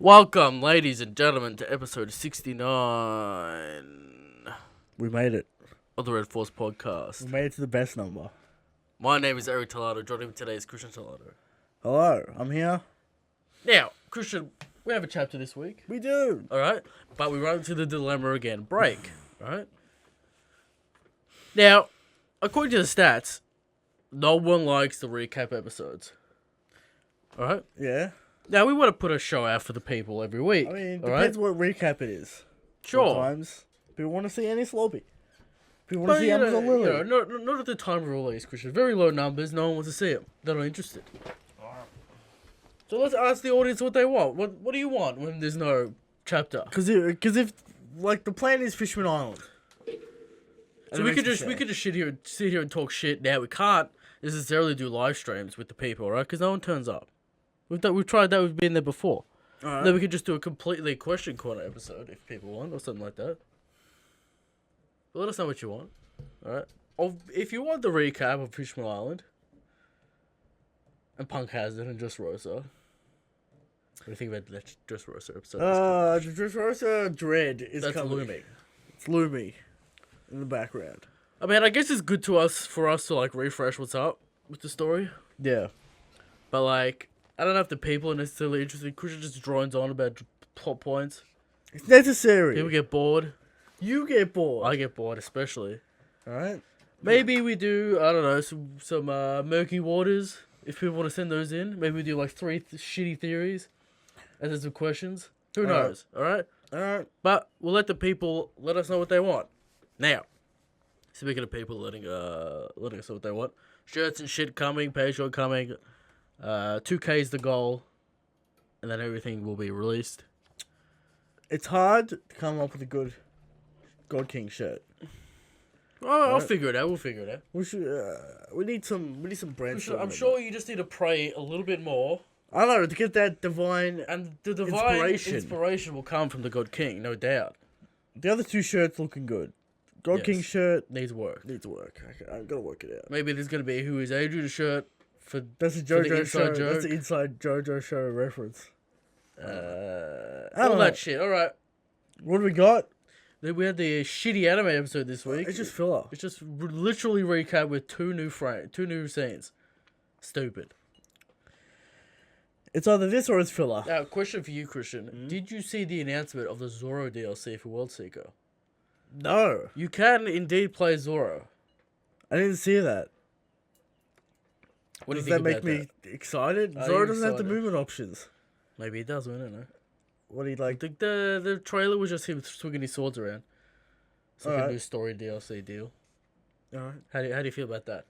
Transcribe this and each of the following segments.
Welcome, ladies and gentlemen, to episode 69 We made it. of the Red Force podcast. We made it to the best number. My name is Eric Talado. Joining me today is Christian Talado. Hello, I'm here. Now, Christian, we have a chapter this week. We do. Alright? But we run into the dilemma again. Break. Alright? Now, according to the stats, no one likes the recap episodes. Alright? Yeah. Now, we want to put a show out for the people every week. I mean, alright? depends what recap it is. Sure. Sometimes people want to see Annie Sloppy. People want to see Amazon Lily. Not at the time of release, Christian. Very low numbers. No one wants to see it. They're not interested. So let's ask the audience what they want. What do you want when there's no chapter? Because if like the plan is Fishman Island. So we could just sit here and talk shit. Now we can't necessarily do live streams with the people, right? Because no one turns up. We've tried that. We've been there before. Alright. Then we could just do a completely question corner episode if people want, or something like that. But let us know what you want. Alright? If you want the recap of Fishman Island and Punk Hazard and Just Rosa, what do you think about that Just Rosa episode? Just Rosa Dread is That's coming. looming. It's looming in the background. I mean, I guess it's good for us to like refresh what's up with the story. Yeah. But like, I don't know if the people are necessarily interested. Christian just drones on about plot points. It's necessary. People get bored. You get bored. I get bored, especially. Alright. Maybe we do, I don't know, some murky waters. If people want to send those in. Maybe we do like three shitty theories. And then some questions. Who knows? Alright? Alright. But we'll let the people let us know what they want. Now, speaking of people letting us know what they want. Shirts and shit coming. Patreon coming. 2K is the goal. And then everything will be released. It's hard to come up with a good God King shirt. Oh, I'll figure it out. We'll figure it out. We should. We need some brainstorming. I'm sure you just need to pray a little bit more. I don't know, to get that divine. And the divine inspiration will come from the God King, no doubt. The other two shirts looking good. God King shirt needs work. needs work. Okay, I've got to work it out. Maybe there's gonna be Who Is Adrian shirt for That's a for the JoJo inside show. joke. That's the inside JoJo show reference. all know. that shit. All right. What do we got? Then we had the shitty anime episode this week. It's just filler. It's just literally recap with two new scenes. Stupid. It's either this or it's filler. Now, question for you, Christian. Did you see the announcement of the Zoro DLC for World Seeker? No, You can indeed play Zoro. I didn't see that. What Does do you that think make about me excited? Are Zoro you doesn't have the excited? movement options. that? Maybe it does. We don't know. What do you I like? think the trailer was just him swinging his swords around. It's like a Alright. new story DLC deal. Alright. How do you feel about that?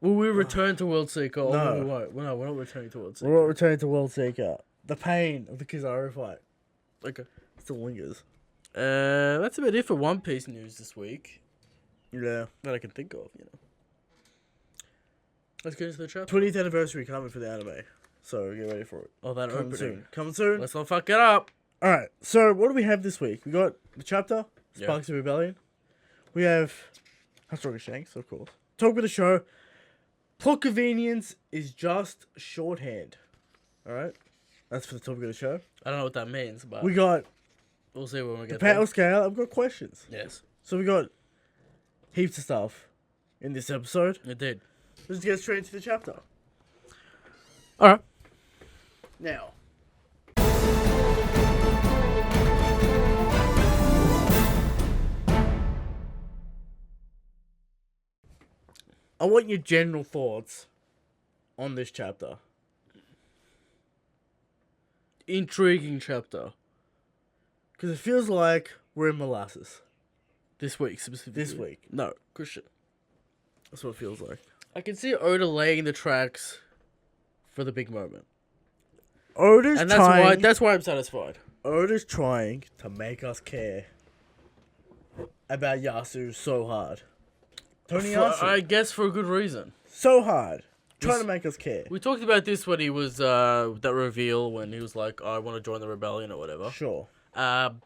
Will we return to World Seeker or No. we won't? No, we're not returning to World Seeker. We're not returning to World Seeker. The pain of the Kizaru fight Okay. still lingers. That's about it for One Piece news this week Yeah. that I can think of, you know. Let's get into the chapter. 20th anniversary coming for the anime. So get ready for it. Oh, that Coming opening. soon. Coming soon. Let's not fuck it up. Alright, so what do we have this week? We got the chapter, Yeah. Sparks of Rebellion. We have How Strong is Shanks, of course. Talk with the show. Plot convenience is just shorthand. Alright? That's for the topic of the show. I don't know what that means, but We got we'll see when we the get there. battle scale. I've got questions. Yes, So we got heaps of stuff in this episode. it did. Let's get straight into the chapter. All right. Now. I want your general thoughts on this chapter. Intriguing chapter Because it feels like we're in molasses. this week specifically. This week. No, Christian. That's what it feels like. I can see Oda laying the tracks for the big moment, Oda's and trying. that's why I'm satisfied. Oda's trying to make us care about Yasu so hard. Tony Yasu. I guess for a good reason. So hard. Trying to make us care. We talked about this when he was that reveal when he was like, "I want to join the rebellion" or whatever. Sure. I'm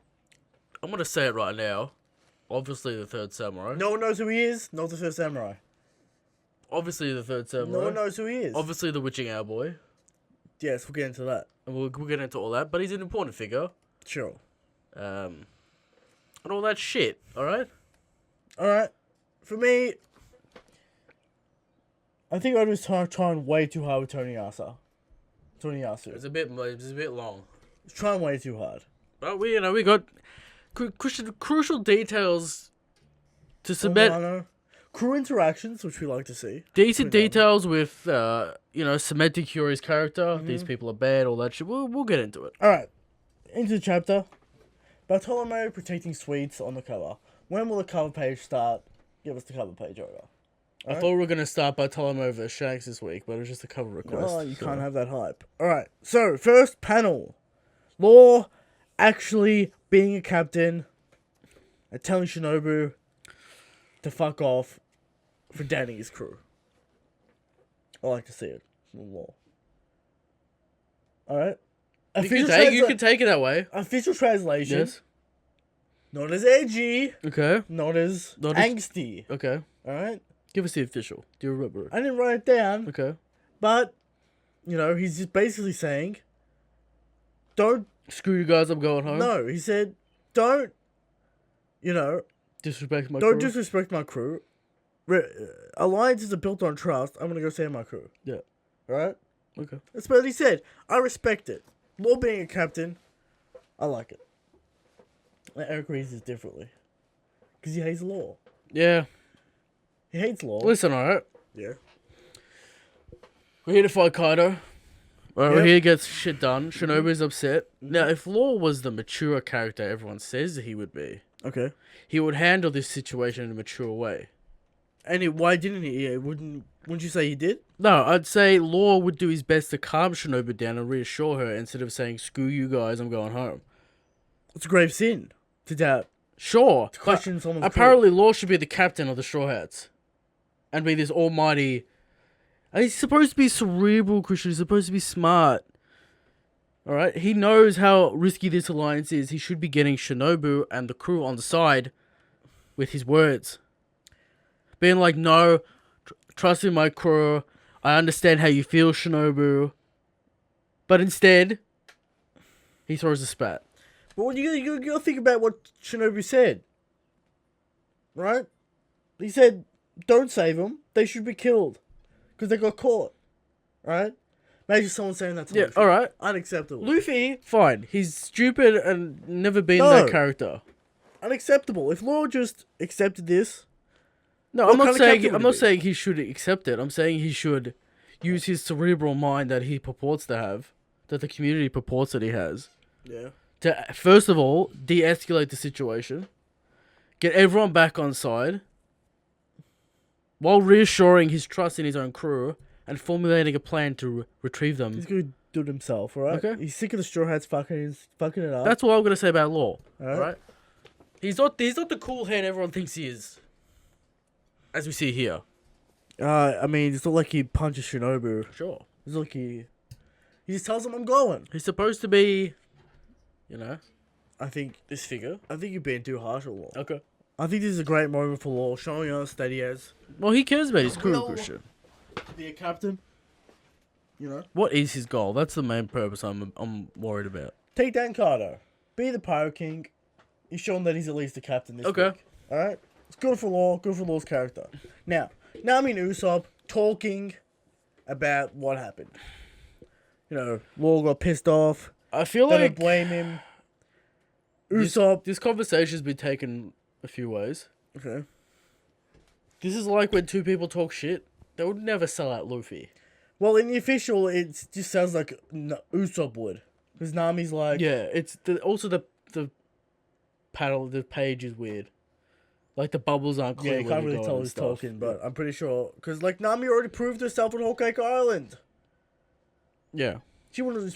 gonna say it right now. Obviously, the third samurai. No one knows who he is. Not the first samurai. Obviously, the third samurai. No one knows who he is. Obviously, the witching owl boy. Yes, we'll get into that. and we'll get into all that. But he's an important figure, Sure. and all that shit. All right. Alright. For me, I think I was trying way too hard with Tony Yasu. It's a bit long. Trying way too hard. But we got crucial details to submit. Milano. Crew interactions, which we like to see. Decent details with cementing Kyuri's character. These people are bad, all that shit. We'll get into it. Alright. Into the chapter. Bartolomeo protecting sweets on the cover. When will the cover page start? Give us the cover page over. I thought we were going to start Bartolomeo vs. Shanks this week, but it was just a cover request. Oh, you can't have that hype. Alright, so first panel. Law actually being a captain and telling Shinobu to fuck off for danning his crew. I like to see it from Law. Alright. You can take it that way. Official translation. Yes. Not as edgy. Okay. Not as angsty. Okay. Alright. Give us the official. Do you remember it? I didn't write it down. Okay. But, he's just basically saying, don't... Screw you guys, I'm going home. No, he said, don't, disrespect my don't crew. disrespect my crew. Alliances are built on trust. I'm going to go save my crew. Yeah. Alright? Okay. That's what he said. I respect it. Law being a captain, I like it. Eric reads this differently. Because he hates Law. Yeah. He hates Law. Listen, alright? Yeah. We're here to fight Kaido. Alright, Yep. we're here to get shit done. Shinobu's upset. Now, if Law was the mature character everyone says he would be, Okay. he would handle this situation in a mature way. And why didn't he? Yeah, wouldn't you say he did? No, I'd say Law would do his best to calm Shinobu down and reassure her instead of saying, screw you guys, I'm going home. It's a grave sin to doubt. Sure. Question someone's apparently, Law should be the captain of the Straw Hats. And be this almighty... And he's supposed to be cerebral, Christian. He's supposed to be smart. Alright? He knows how risky this alliance is. He should be getting Shinobu and the crew on the side with his words. Being like, no, trust in my crew. I understand how you feel, Shinobu. But instead, he throws a spat. But you gotta think about what Shinobu said. Right? He said, don't save them. They should be killed. Because they got caught. Right? Imagine someone saying that to Yeah, Luffy. alright. Unacceptable. Luffy, fine. He's stupid and never been No. that character. Unacceptable. If Law just accepted this... No, What I'm not kind of saying captain would I'm he not be? saying he should accept it. I'm saying he should use his cerebral mind that he purports to have, that the community purports that he has, Yeah. to first of all de-escalate the situation, get everyone back on side, while reassuring his trust in his own crew and formulating a plan to retrieve them. He's gonna do it himself, alright? Okay. He's sick of the Straw Hats fucking it up. That's what I'm gonna say about Law. Alright. Alright? He's not the cool head everyone thinks he is. As we see here. I mean, it's not like he punches Shinobu. Sure. It's like he just tells him I'm going. He's supposed to be, I think this figure. you're being too harsh on Law. Okay. I think this is a great moment for Law, showing us that he has Well, he cares about his crew, No. Christian. to be a captain. What is his goal? That's the main purpose I'm worried about. Take down Kaido. Be the Pirate King. He's shown that he's at least a captain this Okay. week. Alright? It's good for Law, good for Law's character. Now, Nami and Usopp talking about what happened. Law got pissed off. I feel They like don't blame him. this, Usopp. this conversation's been taken a few ways. Okay. This is like when two people talk shit. They would never sell out Luffy. Well, in the official, it just sounds like Usopp would. Because Nami's like... Yeah, it's also the panel, the page is weird. Like the bubbles aren't clear. Yeah, you where can't they're really going tell and who's stuff. talking, but I'm pretty sure... Because, Nami already proved herself on Whole Cake Island. Yeah. She wouldn't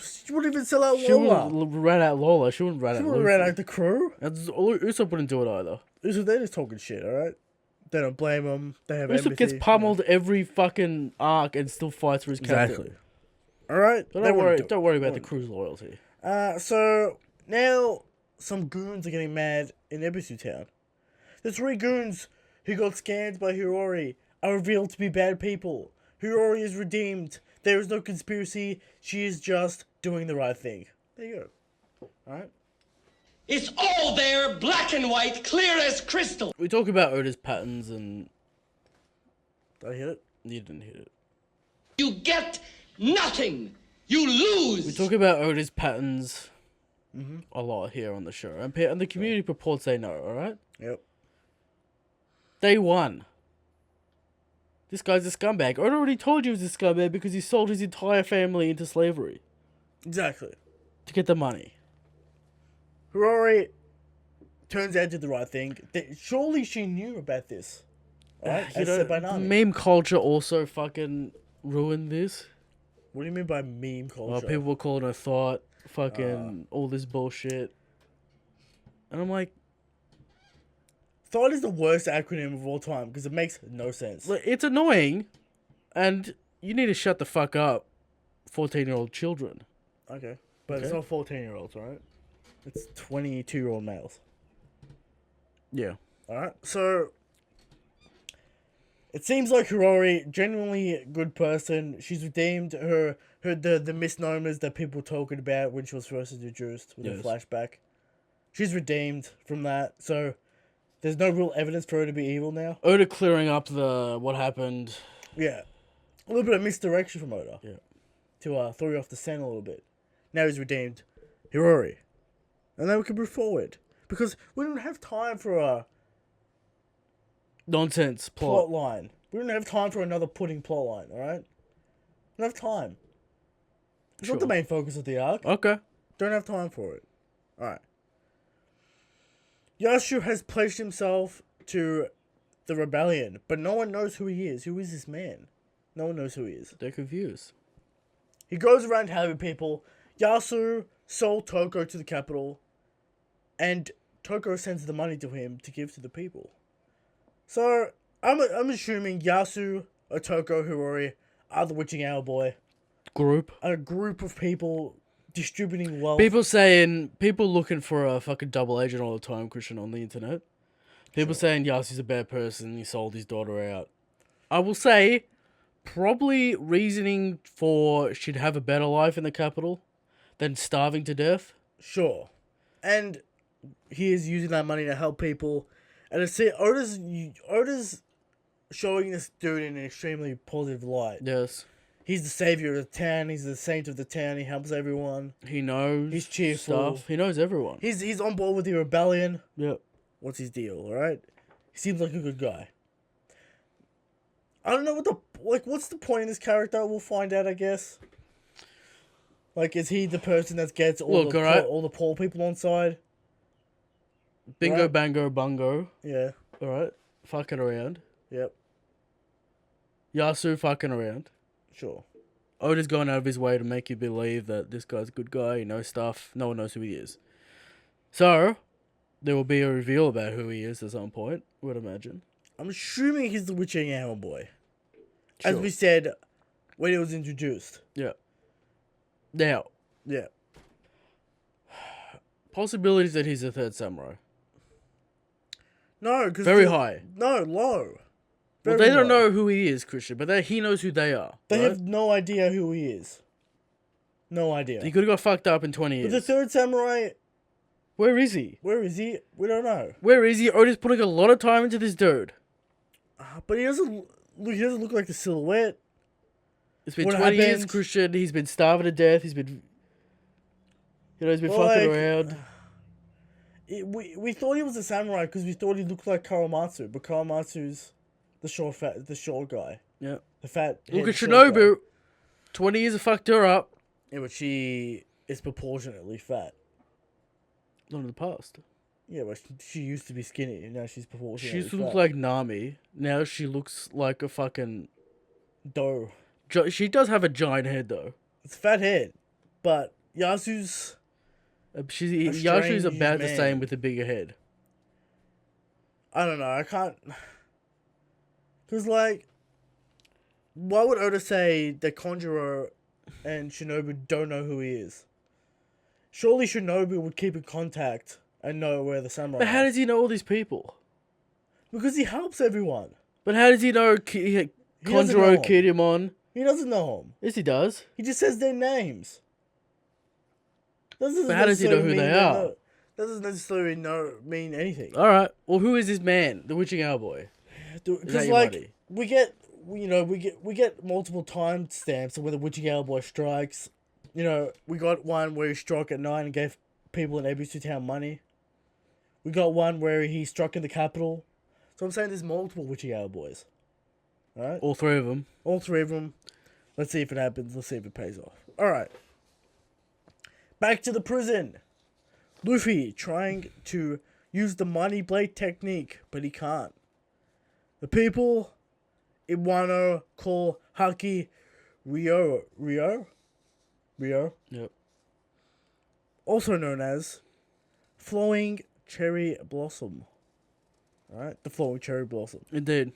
even sell out She Lola. wouldn't rat out Lola. She wouldn't rat She out wouldn't Luffy. ran out the crew. Usopp wouldn't do it either. They're just talking shit, alright? They don't blame him. They have Usopp empathy. gets pummeled every fucking arc and still fights for his captain. Exactly. Alright? But don't worry about the crew's loyalty. So, now some goons are getting mad in Ebisu Town. The 3 goons who got scanned by Hirori are revealed to be bad people. Hirori is redeemed. There is no conspiracy. She is just doing the right thing. There you go. Alright? It's all there, black and white, clear as crystal. We talk about Oda's patterns and... Did I hit it? You didn't hit it. You get nothing. You lose. We talk about Oda's patterns a lot here on the show. And the community purports they know, alright? Yep. Day one. This guy's a scumbag. Oda already told you he was a scumbag because he sold his entire family into slavery. Exactly. To get the money. Hirori turns out to do the right thing. Surely she knew about this. Right? You As know, said by Nami. meme culture also fucking ruined this. What do you mean by meme culture? Well, people were calling her thought, fucking all this bullshit. And I'm like, Thought is the worst acronym of all time because it makes no sense. look, it's annoying, and you need to shut the fuck up, 14-year-old children. Okay. But it's Okay. not 14-year-olds, right? It's 22-year-old males. Yeah. Alright? So, it seems like Hirori, genuinely a good person. She's redeemed the misnomers that people were talking about when she was first introduced with Yes. a flashback. She's redeemed from that, so there's no real evidence for her to be evil now. Oda clearing up what happened. Yeah. A little bit of misdirection from Oda. Yeah. To throw you off the scent a little bit. Now he's redeemed Hirori. And then we can move forward. Because we don't have time for a Nonsense plot plot. line. We don't have time for another pudding plot line, alright? Don't have time. It's not the Sure. main focus of the arc. Okay. Don't have time for it. Alright. Yashu has pledged himself to the rebellion, but no one knows who he is. Who is this man? No one knows who he is. They're confused. He goes around helping people. Yasu sold Toko to the capital, and Toko sends the money to him to give to the people. So, I'm assuming Yasu, Otoko, Hirori are the Witching Hour Boy. Group. A group of people distributing wealth. People looking for a fucking double agent all the time, Christian, on the internet. People saying Yasu's a bad person, he sold his daughter out. I will say, probably reasoning for she'd have a better life in the capital than starving to death. Sure. And he is using that money to help people. And it's Oda's showing this dude in an extremely positive light. Yes. He's the savior of the town. He's the saint of the town. He helps everyone. He knows. He's cheerful. Stuff. He knows everyone. He's on board with the rebellion. Yep. What's his deal, alright? He seems like a good guy. I don't know what's the point of this character? We'll find out, I guess. Like, is he the person that gets all the poor people on side? Bingo, Right. bango, bungo. Yeah. Alright. Fucking around. Yep. Yasu fucking around. Sure. Oda's going out of his way to make you believe that this guy's a good guy, he knows stuff, no one knows who he is. So, there will be a reveal about who he is at some point, I would imagine. I'm assuming he's the Witching Hour Boy. As Sure. we said when it was introduced. Yeah. Now, Yeah. possibilities that he's a third samurai. No, because Very high. No, low. Well, Very they don't low. know who he is, Christian, but he knows who they are. They right? have no idea who he is. No idea. He could have got fucked up in 20 But years. the third samurai, Where is he? where is he? We don't know. Where is he? Oda's putting a lot of time into this dude. But he doesn't look like the silhouette. It's been What 20 years, happened? Christian. He's been starving to death. He's been... he's been fucking around. We thought he was a samurai because we thought he looked like Kawamatsu, but Kawamatsu's the short guy. Yeah. The fat. Look at head short Shinobu. guy. 20 years have fucked her up. Yeah, but she is proportionately fat. Not in the past. Yeah, but she used to be skinny, and now she's She proportionately used to fat. look like Nami. Now she looks like a fucking... dough. She does have a giant head, though. It's a fat head, but Yasu's. Yashu's about the man. same with a bigger head. I don't know. I can't. Because, like, why would Oda say that Konjuro and Shinobu don't know who he is? Surely Shinobu would keep in contact and know where the samurai But how are. does he know all these people? Because he helps everyone. But how does he know doesn't know Konjuro, him. Kinemon? He doesn't know them. Yes, he does. He just says their names. Doesn't But how does he know who necessarily they mean are? no- Doesn't necessarily mean anything. All right. Well, who is this man? The Witching Owl boy. Is that Because your like buddy? we get multiple time stamps of when the Witching Owl boy strikes. You know, we got one where he struck at night and gave people in ABC town money. We got one where he struck in the capital. So I'm saying there's multiple Witching Owl boys. All right, All three of them. all three of them. Let's see if it happens. Let's see if it pays off. All right. Back to the prison. Luffy trying to use the money blade technique, but he can't. The people in Wano call Haki Rio. Yep. Also known as flowing cherry blossom. Alright, the flowing cherry blossom. Indeed.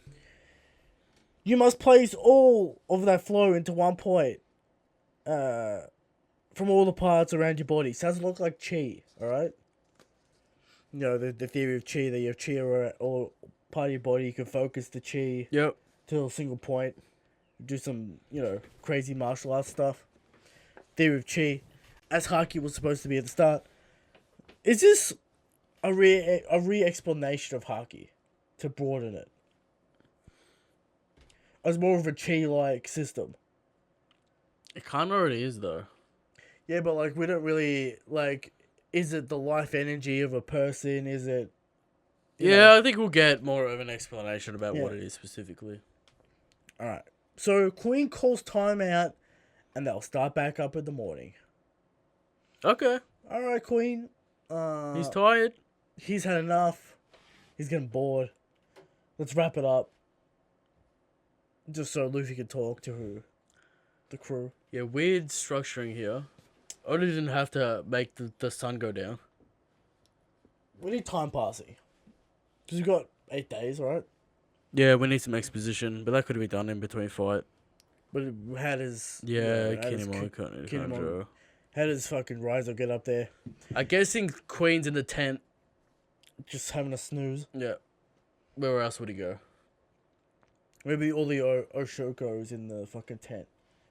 You must place all of that flow into one point. From all the parts around your body. Sounds a lot like chi, alright? You know, the theory of chi, that you have chi or all part of your body, you can focus the chi Yep. to a single point. Do some, crazy martial arts stuff. Theory of chi. As Haki was supposed to be at the start. Is this a re-explanation of Haki? To broaden it? As more of a chi-like system? It kind of already is, though. Yeah, but, like, we don't really, like... Is it the life energy of a person? Is it... Yeah, I think we'll get more of an explanation about Yeah. what it is specifically. Alright. So, Queen calls time out, and they'll start back up in the morning. Okay. Alright, Queen. He's tired. He's had enough. He's getting bored. Let's wrap it up. Just so Luffy can talk to the crew. Yeah, weird structuring here. Oda didn't have to make the sun go down. We need time passing. Because we've got 8 days, right? Yeah, we need some exposition, but that could be done in between fight. But how does... Yeah, how does Kinemon. How does fucking Rizo get up there? I'm guessing Queen's in the tent. Just having a snooze. Yeah. Where else would he go? Maybe all the Oshoko's in the fucking tent.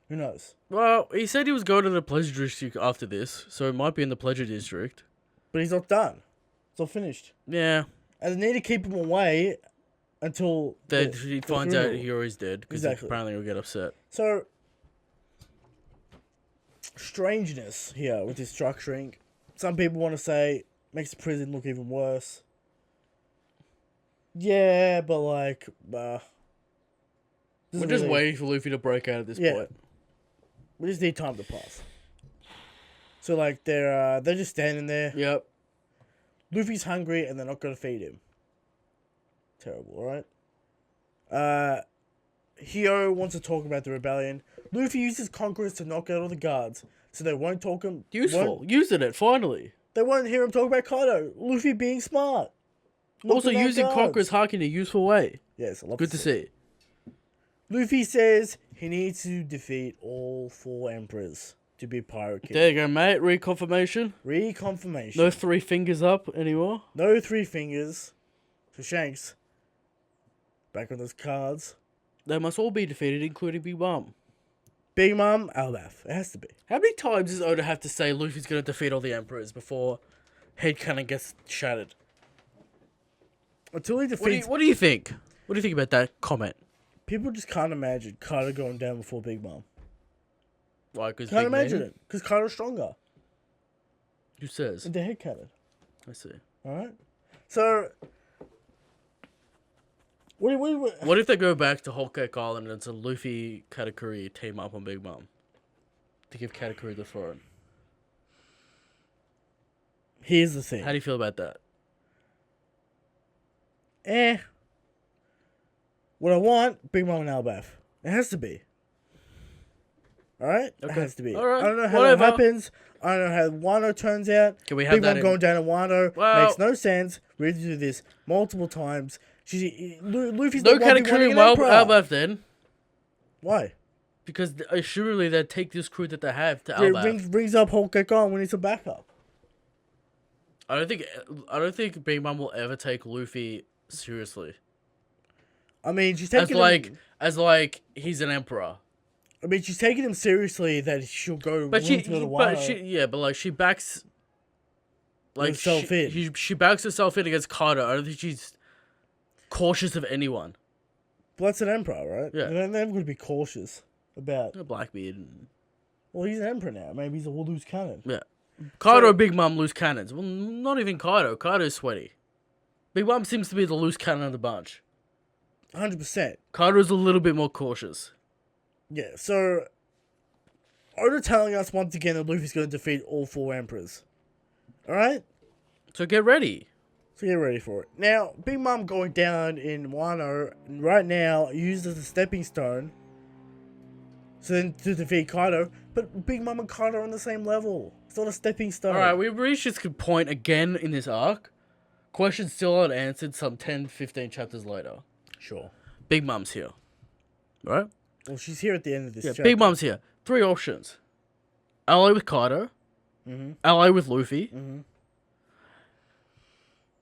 Who knows? Well, he said he was going to the Pleasure District after this, so it might be in the Pleasure District. But he's not done. It's all finished. Yeah. And they need to keep him away until... He finds out Hiro is dead, because Exactly. apparently he'll get upset. So... Strangeness here with this structuring. Some people want to say makes the prison look even worse. Yeah, but like, We're just waiting for Luffy to break out at this point. We just need time to pass. So like they're just standing there. Yep. Luffy's hungry and they're not gonna feed him. Terrible, alright? Hio wants to talk about the rebellion. Luffy uses conquerors to knock out all the guards, so they won't talk him. Useful. Using it, finally. They won't hear him talk about Kaido. Luffy being smart. Also Knocking out using guards. Conqueror's Haki in a useful way. Yes, I love Good to see. Luffy says he needs to defeat all 4 emperors to be Pirate King. There you go, mate. Reconfirmation. Reconfirmation. No 3 fingers up anymore. No 3 fingers for Shanks. Back on those cards. They must all be defeated, including Big Mom. Big Mom, Albaf. It has to be. How many times does Oda have to say Luffy's going to defeat all the emperors before head cannon gets shattered? Until he defeats... What do you think? What do you think about that comment? People just can't imagine Kaido going down before Big Mom. Why? Because Can't imagine it. Because Kaido's stronger. Who says? With the head cannon. I see. Alright? So... What if they go back to Whole Cake Island and it's a Luffy Katakuri team up on Big Mom to give Katakuri the throne? Here's the thing. How do you feel about that? What I want, Big Mom and Albaf. It has to be. Alright? It Okay. has to be. Alright. I don't know how Whatever. that happens. I don't know how Wano turns out. Can we have Big that Mom in- going down to Wano Well- makes no sense. We need to do this multiple times. Luffy's No not wanting Katakuri an well emperor. Albaf then. Why? Because surely they'd take this crew that they have to Albaf. Brings up Whole Cake Island. We need some backup. I don't think Big Mom will ever take Luffy seriously. I mean, she's As taking like he's an emperor. I mean, she's taking him seriously that she'll go. But willing to go to Wano. she backs. Like Herself in. she backs herself in against Kaido. I don't think she's cautious of anyone. Well, that's an emperor, right? Yeah. They're never going to be cautious about. Blackbeard. Well, he's an emperor now. Maybe he's a loose cannon. Yeah. Kaido, Big Mom, loose cannons. Well, not even Kaido. Kaido's sweaty. Big Mom seems to be the loose cannon of the bunch. 100%. Kaido's a little bit more cautious. Yeah, so Oda telling us once again that Luffy's going to defeat all 4 emperors. Alright? So get ready. So get ready for it. Now, Big Mom going down in Wano right now used as a stepping stone. So then to defeat Kaido. But Big Mom and Kaido are on the same level. It's not a stepping stone. Alright, we've reached this point again in this arc. Questions still unanswered some 10, 15 chapters later. Sure. Big Mom's here. Right? Well, she's here at the end of this chapter. Big Mom's here. 3 options. Ally with Kaido. Ally with Luffy.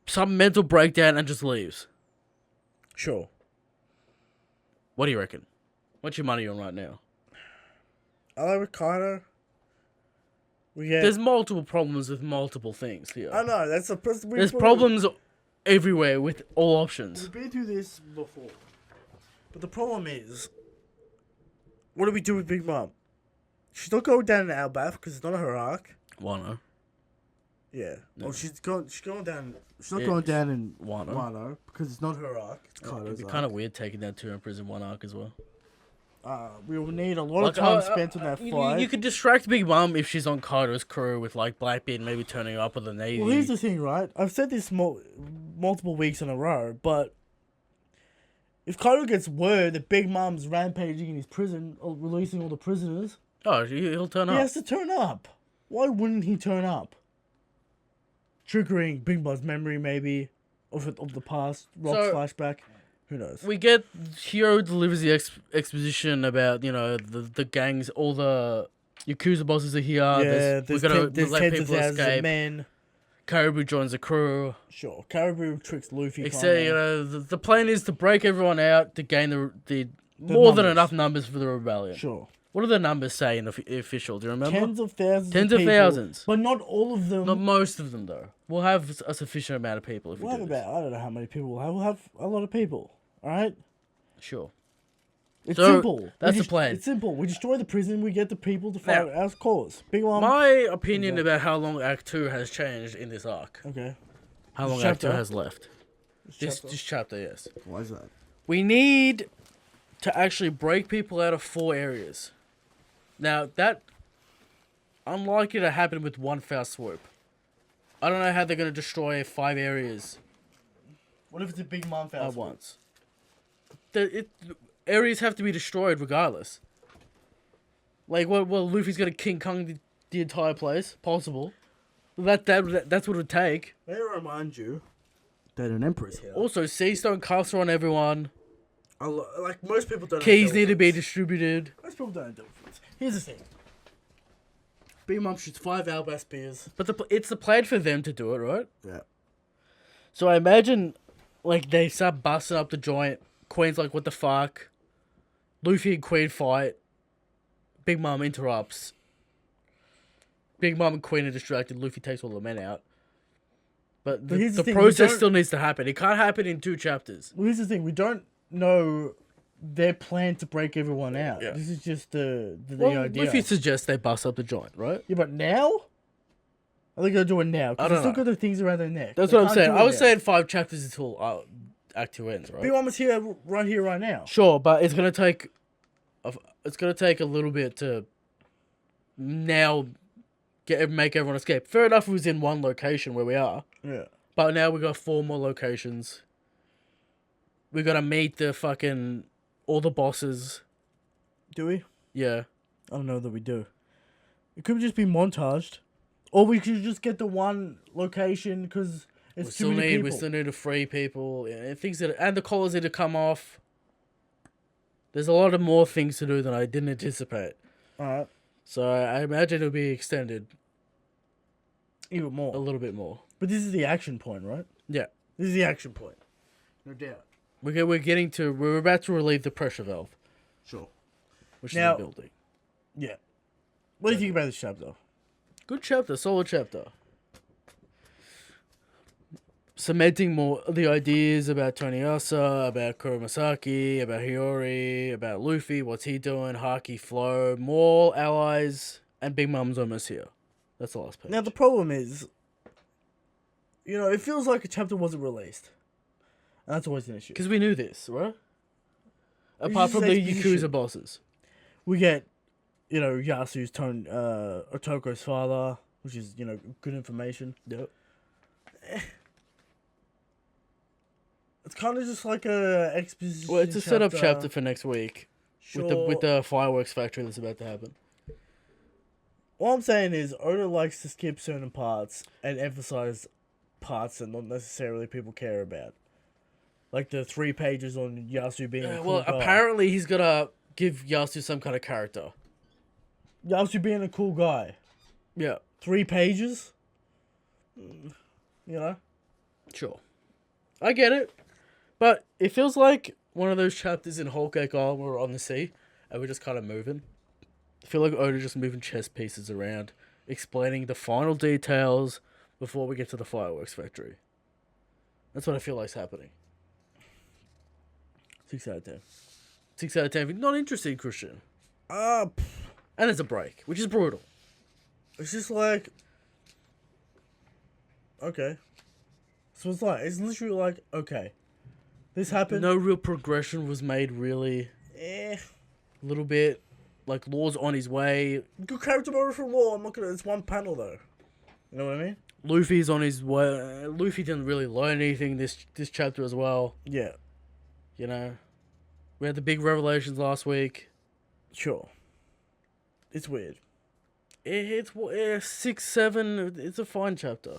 Some mental breakdown and just leaves. Sure. What do you reckon? What's your money on right now? Ally with Kaido. There's multiple problems with multiple things here. I know, that's a... There's problems everywhere with all options. We've been through this before. But the problem is... What do we do with Big Mom? She's not going down in Albath because it's not her arc. Wano. Yeah. No. Well, she's going down... She's not Yeah, going down in Wano. because it's not her arc. It's Kaido's It'd be arc. kind of weird taking down 2 emperors in one arc as well. We will need a lot of time spent on that fight. You could distract Big Mom if she's on Kaido's crew with like Blackbeard maybe turning up with the Navy. Well, here's the thing, right? I've said this multiple weeks in a row, but if Kaido gets word that Big Mom's rampaging in his prison, or releasing all the prisoners, he'll turn up. He has to turn up. Why wouldn't he turn up? Triggering Big Mom's memory, maybe, of the past, Rock's flashback. Who knows? We get Hiro delivers the exposition about the gangs, all the Yakuza bosses are here. Yeah, there's tens of thousands escape. of men. Caribou joins the crew. Sure, Caribou tricks Luffy. The plan is to break everyone out to gain the more than enough numbers for the rebellion. Sure. What do the numbers say in the official? Do you remember? Tens of thousands. Tens of thousands. But not all of them. Not most of them, though. We'll have a sufficient amount of people if we do this. I don't know how many people we'll have. We'll have a lot of people. All right? Sure. It's So, simple. that's the plan. It's simple. We destroy the prison, we get the people to fight our cause. Big Mom. My opinion about how long Act 2 has changed in this arc. Okay. How long Act 2 has left. This chapter, yes. Why is that? We need to actually break people out of 4 areas. Now, that unlikely to happen with one foul swoop. I don't know how they're going to destroy 5 areas What if it's a Big Mom foul at once. Areas have to be destroyed regardless. Like, well, Luffy's going to King Kong the entire place? Possible. That's what it would take. May I remind you that an Emperor's here. Also, Seastone casts on everyone. Like, most people don't Keys need to be distributed. Most people don't have difference. Here's the thing. Big Mom shoots 5 Albas spears. But it's the plan for them to do it, right? Yeah. So I imagine, like, they start busting up the joint. Queen's like, what the fuck? Luffy and Queen fight. Big Mom interrupts. Big Mom and Queen are distracted. Luffy takes all the men out. But the process still needs to happen. It can't happen in 2 chapters. Well, here's the thing. We don't know their plan to break everyone out. Yeah. This is just the idea. Luffy suggests they bust up the joint, right? Yeah, but now? Are they going to do it now? I don't Because they still know. got the things around their neck. That's They what I'm can't saying. do it I was now. saying 5 chapters until Act 2 ends, right? Big Mom is here, right now. Sure, but it's gonna take a little bit to now make everyone escape. Fair enough, it was in one location where we are, Yeah. but now we got 4 more locations. We gotta meet all the bosses. Do we? Yeah, I don't know that we do. It could just be montaged. Or we could just get the one location because it's too many people. We still need to free people and and the collars need to come off. There's a lot of more things to do than I didn't anticipate. Alright. So I imagine it'll be extended Even more. a little bit more. But this is the action point, right? Yeah. This is the action point. No doubt. We're about to relieve the pressure valve. Sure. which Now- is the building. Yeah. What do you think about this chapter? Good chapter, solid chapter. Cementing more the ideas about Tonyasa, about Kuromasaki, about Hiyori, about Luffy, what's he doing, Haki, Flow, more allies, and Big Mom's almost here. That's the last page. Now, the problem is, it feels like a chapter wasn't released. And that's always an issue. Because we knew this, right? It's Apart just from the exposition. Yakuza bosses. We get, Yasu's Otoko's father, which is, good information. Yep. It's kind of just like a exposition. Well, it's a setup chapter for next week. Sure. With the fireworks factory that's about to happen. What I'm saying is, Oda likes to skip certain parts and emphasize parts that not necessarily people care about. Like the 3 pages on Yasu being a cool guy. Apparently he's gonna give Yasu some kind of character. Yasu being a cool guy. Yeah. 3 pages? Sure. I get it. But it feels like one of those chapters in Whole Cake Island where we're on the sea and we're just kind of moving. I feel like Oda just moving chess pieces around, explaining the final details before we get to the fireworks factory. That's what I feel like's happening. 6 out of 10. 6 out of 10. Not interested, Christian. Uh, And it's a break, which is brutal. It's just like... Okay. So it's literally like, okay. This happened. No real progression was made, really. Eh. A little bit. Like, Law's on his way. Good character moment from Law. I'm not gonna... It's one panel, though. You know what I mean? Luffy's on his way. Luffy didn't really learn anything this chapter as well. Yeah. You know? We had the big revelations last week. Sure. It's weird. It's 6, 7. It's a fine chapter.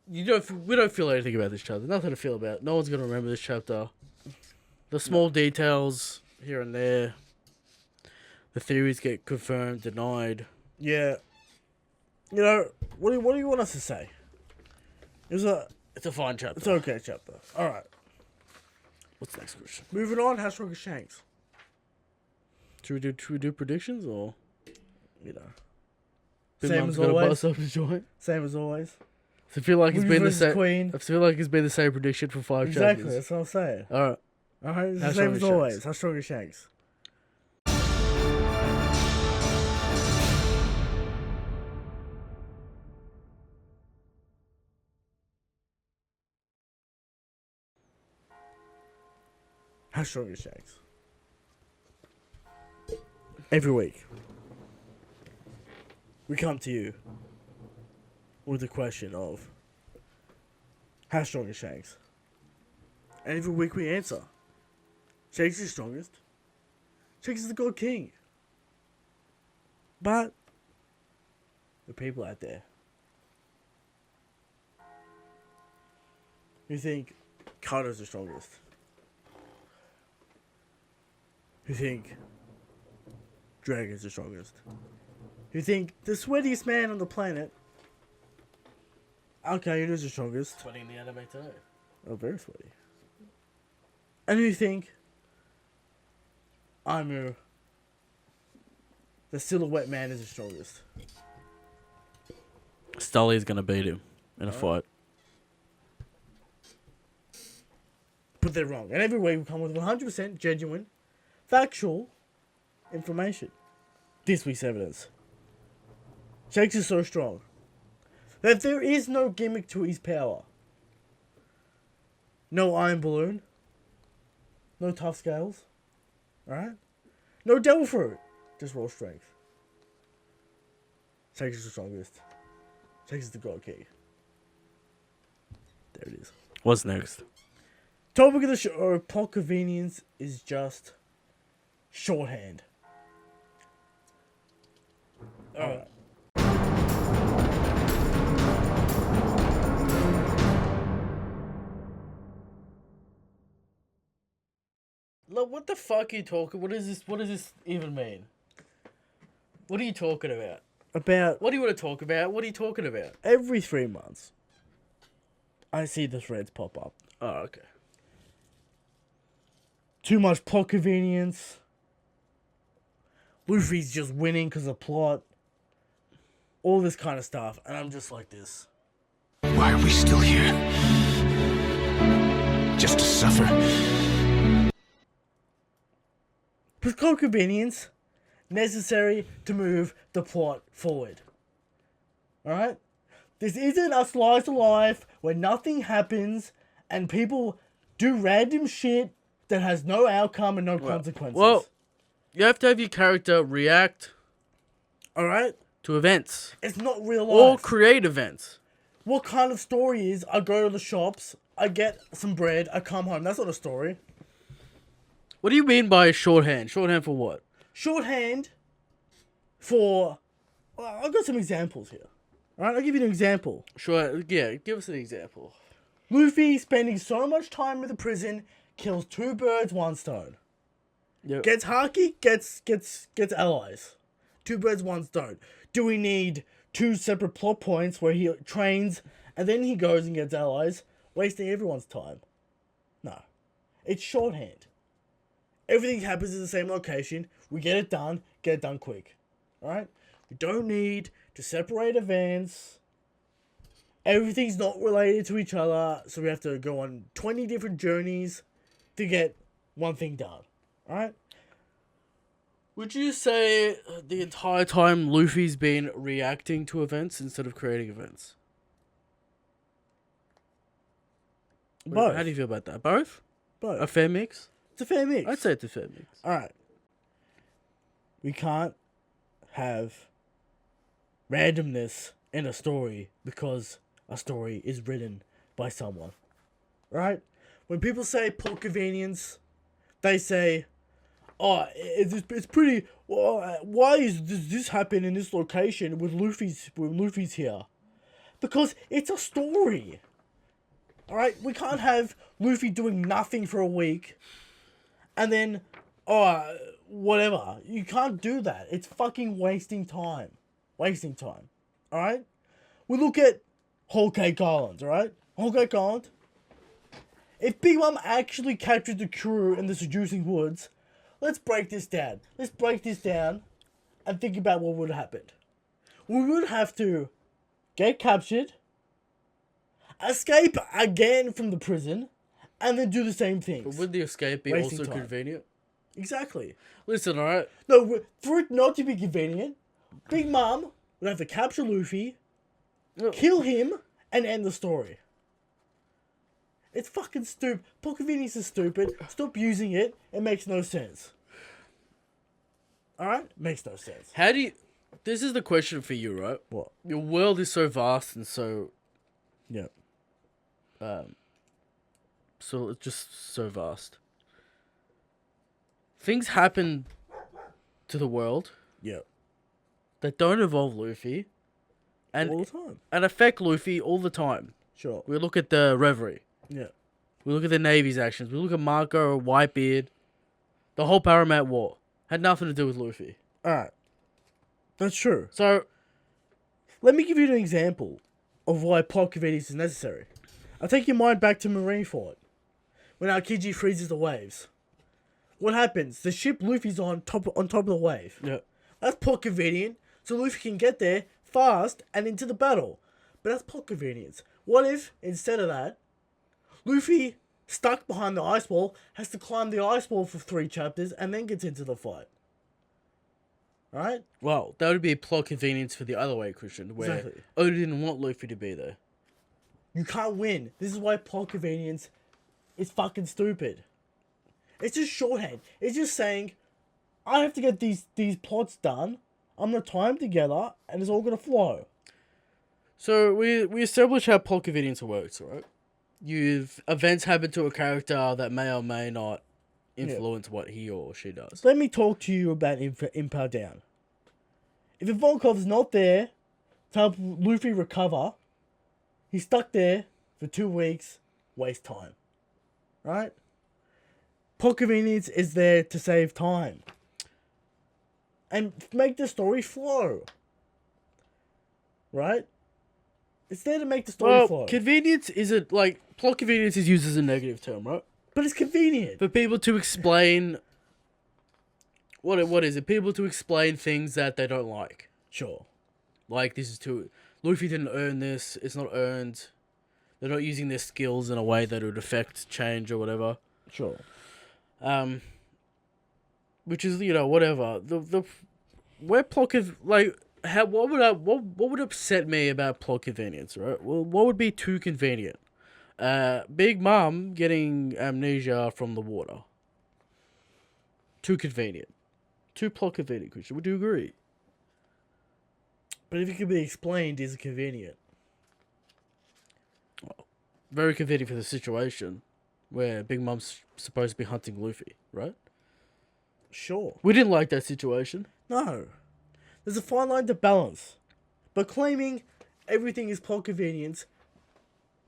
We don't feel anything about this chapter. Nothing to feel about. No one's gonna remember this chapter. The small details here and there. The theories get confirmed, denied. Yeah. What do you want us to say? It's a fine chapter. It's an okay chapter. Alright. What's next, Christian? Moving on, how strong is Shanks? Should we do predictions or? Big Same Mom's as gonna always. bust up his joint. Same as always. I feel like it's Ruby been the versus same. Queen. I feel like it's been the same prediction for 5 Exactly, chapters. that's what I'm saying. Alright. Alright, it's How the strong same is as Shanks? always. How strong is Shanks? How strong is Shanks? Every week, we come to you with the question of how strong is Shanks? And every week we answer. Shanks is strongest. Shanks is the God King. But the people out there who think Kaido's the strongest, who think Dragon's the strongest, who think the sweatiest man on the planet, Alkaino's the strongest. Sweating in the anime today. Oh, very sweaty. And who think Aimu, the silhouette man, is the strongest. Stully's gonna beat him in a fight. But they're wrong. And every week we come with 100% genuine, factual information. This week's evidence. Shanks is so strong that there is no gimmick to his power. No iron balloon. No tough scales. Alright? No devil fruit. Just raw strength. Shanks is the strongest. Shanks is the God King. There it is. What's next? Topic of the show, plot convenience is just shorthand. Alright. Look, what the fuck are you talking? What does this even mean? What are you talking about? About What do you want to talk about? What are you talking about? every 3 months, I see the threads pop up. Oh, okay. too much plot convenience. Luffy's just winning because of plot. All this kind of stuff. And I'm just like this. Why are we still here? Just to suffer? With plot convenience, necessary to move the plot forward. Alright? This isn't a slice of life where nothing happens and people do random shit that has no outcome and no consequences. Well, you have to have your character react alright? to events. It's not real life. Or create events. What kind of story is I go to the shops, I get some bread, I come home. That's not a story. What do you mean by shorthand? Shorthand for what? Shorthand for... Well, I've got some examples here. Alright, I'll give you an example. Sure, yeah, give us an example. Luffy, spending so much time in the prison, kills 2 birds, 1 stone. Yep. Gets Haki, gets allies. 2 birds, 1 stone. Do we need 2 separate plot points where he trains and then he goes and gets allies, wasting everyone's time? No. It's shorthand. Everything happens in the same location. We get it done quick. Alright? We don't need to separate events. Everything's not related to each other, so we have to go on 20 different journeys to get one thing done. Alright? Would you say the entire time Luffy's been reacting to events instead of creating events? Both. How do you feel about that? Both? Both. A fair mix? It's a fair mix. I'd say it's a fair mix. Alright. We can't have randomness in a story because a story is written by someone. Right? When people say plot convenience, they say, oh, it's pretty... why does this happen in this location with Luffy's here? Because it's a story. Alright? We can't have Luffy doing nothing for a week and then, whatever. You can't do that. It's fucking wasting time. Wasting time. Alright? We look at Whole Cake Island, alright? Whole Cake Island. If Big Mom actually captured the crew in the seducing woods, let's break this down. Let's break this down and think about what would have happened. We would have to get captured, escape again from the prison, and then do the same things. But would the escape be Wasting also time. convenient? Exactly. Listen, alright? No, for it not to be convenient, Big Mom would have to capture Luffy, kill him, and end the story. It's fucking stupid. Plot convenience is stupid. Stop using it. It makes no sense. Alright? Makes no sense. How do you... This is the question for you, right? What? Your world is so vast and so... Yeah. So it's just so vast. Things happen to the world Yeah. that don't involve Luffy and All the time. and affect Luffy all the time. Sure. We look at the Reverie. Yeah. We look at the Navy's actions. We look at Marco, Whitebeard. The whole Paramat War had nothing to do with Luffy. Alright. That's true. So, Let me give you an example of why plot convenience is necessary. I'll take your mind back to Marineford. When Aokiji freezes the waves. What happens? The ship Luffy's on top of the wave. yeah. That's plot convenient, so Luffy can get there fast and into the battle. But that's plot convenience. What if, instead of that, Luffy, stuck behind the ice wall, has to climb the ice wall for 3 chapters and then gets into the fight? Alright? Well, that would be a plot convenience for the other way, Christian, where Exactly. Oda didn't want Luffy to be there. You can't win. This is why plot convenience is fucking stupid. It's just shorthand. It's just saying, I have to get these plots done. I'm gonna tie them together, and it's all gonna flow. So we establish how plot convenience works, right? Events happen to a character that may or may not influence what he or she does. Let me talk to you about Impel Down. If Ivankov's not there to help Luffy recover, he's stuck there for 2 weeks, waste time. Right? Plot convenience is there to save time. And make the story flow. Right? It's there to make the story flow. Convenience isn't, like, plot convenience is used as a negative term, right? But it's convenient. For people to explain... What is it? People to explain things that they don't like. Sure. Like, this is too... Luffy didn't earn this. It's not earned. They're not using their skills in a way that would affect change or whatever. Sure. Which is, you know, whatever. Where plot what would upset me about plot convenience, right? Well, what would be too convenient? Big Mom getting amnesia from the water. Too convenient. Too plot convenient, Christian. Would you agree? But if it could be explained, is it convenient? Very convenient for the situation where Big Mom's supposed to be hunting Luffy, right? Sure. We didn't like that situation. No. There's a fine line to balance. But claiming everything is plot convenience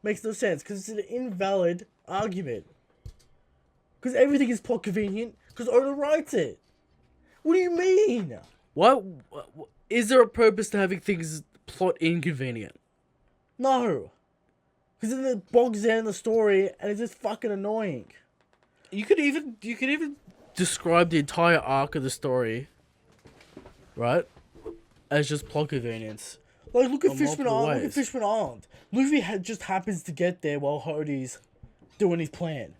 makes no sense because it's an invalid argument. Because everything is plot convenient because Oda writes it. What do you mean? What is there a purpose to having things plot inconvenient? No. Because then it bogs down the story and it's just fucking annoying. You could even describe the entire arc of the story, right, as just plot convenience. Like, look at On Fishman multiple Island. Look at ways. Fishman Island. Luffy just happens to get there while Hody's doing his plan.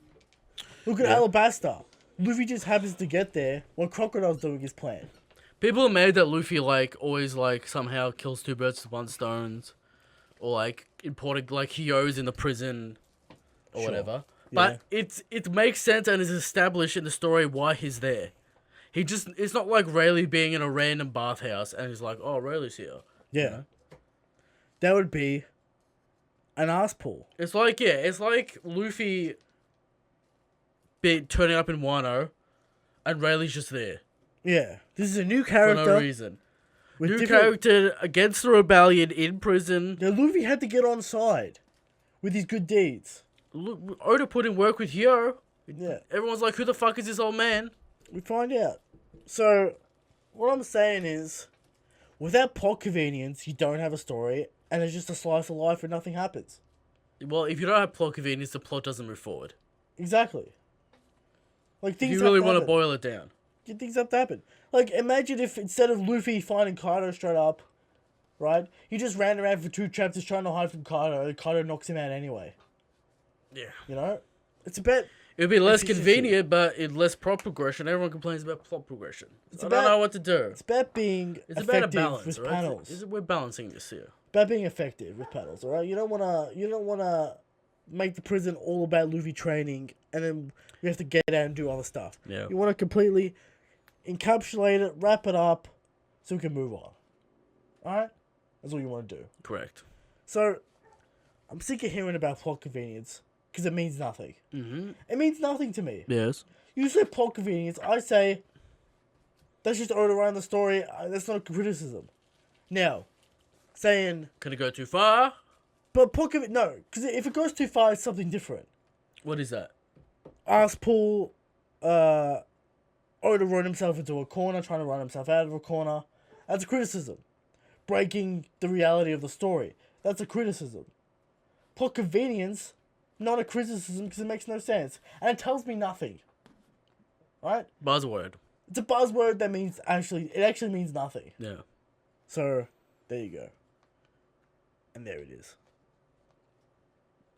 Look at Yeah. Alabasta. Luffy just happens to get there while Crocodile's doing his plan. People are mad that Luffy always somehow kills two birds with one stone, or importing Hyo's in the prison or Sure. whatever. Yeah. But it makes sense and is established in the story why he's there. It's not like Rayleigh being in a random bathhouse and he's like, oh, Rayleigh's here. Yeah. You know? That would be an ass pull. It's like Luffy turning up in Wano and Rayleigh's just there Yeah. This is a new for character. no reason. with New different- character against the rebellion in prison. Now, Luffy had to get on side with his good deeds. Oda put in work with Hyo. Yeah. Everyone's like, who the fuck is this old man? We find out. So, what I'm saying is, without plot convenience, you don't have a story, and it's just a slice of life where nothing happens. Well, if you don't have plot convenience, the plot doesn't move forward. Exactly. Like, If things you really have want to happen. boil it down. Things have to happen. Like, imagine if instead of Luffy finding Kaido straight up, right, he just ran around for 2 chapters trying to hide from Kaido, and Kaido knocks him out anyway. Yeah. You know? It's a bit... It would be less Efficiency. convenient, but it less plot progression. Everyone complains about plot progression. I about- don't know what to do. It's about being It's about a effective balance, with right? panels. We're balancing this here. About being effective with panels, alright? You don't wanna make the prison all about Luffy training and then we have to get out and do other stuff. Yeah. You wanna completely encapsulate it, wrap it up, so we can move on. Alright? That's all you wanna do. Correct. So, I'm sick of hearing about plot convenience, because it means nothing. Mm-hmm. It means nothing to me. Yes. You say plot convenience, I say, that's just Oda writing the story, that's not a criticism. Now, saying, Can it go too far? but plot convenience, no, because if it goes too far, it's something different. What is that? Ass pull, Oda run himself into a corner, trying to run himself out of a corner, that's a criticism. Breaking the reality of the story, that's a criticism. Plot convenience, not a criticism because it makes no sense. And it tells me nothing. Right? Buzzword. It's a buzzword that means it actually means nothing. Yeah. So, there you go. And there it is.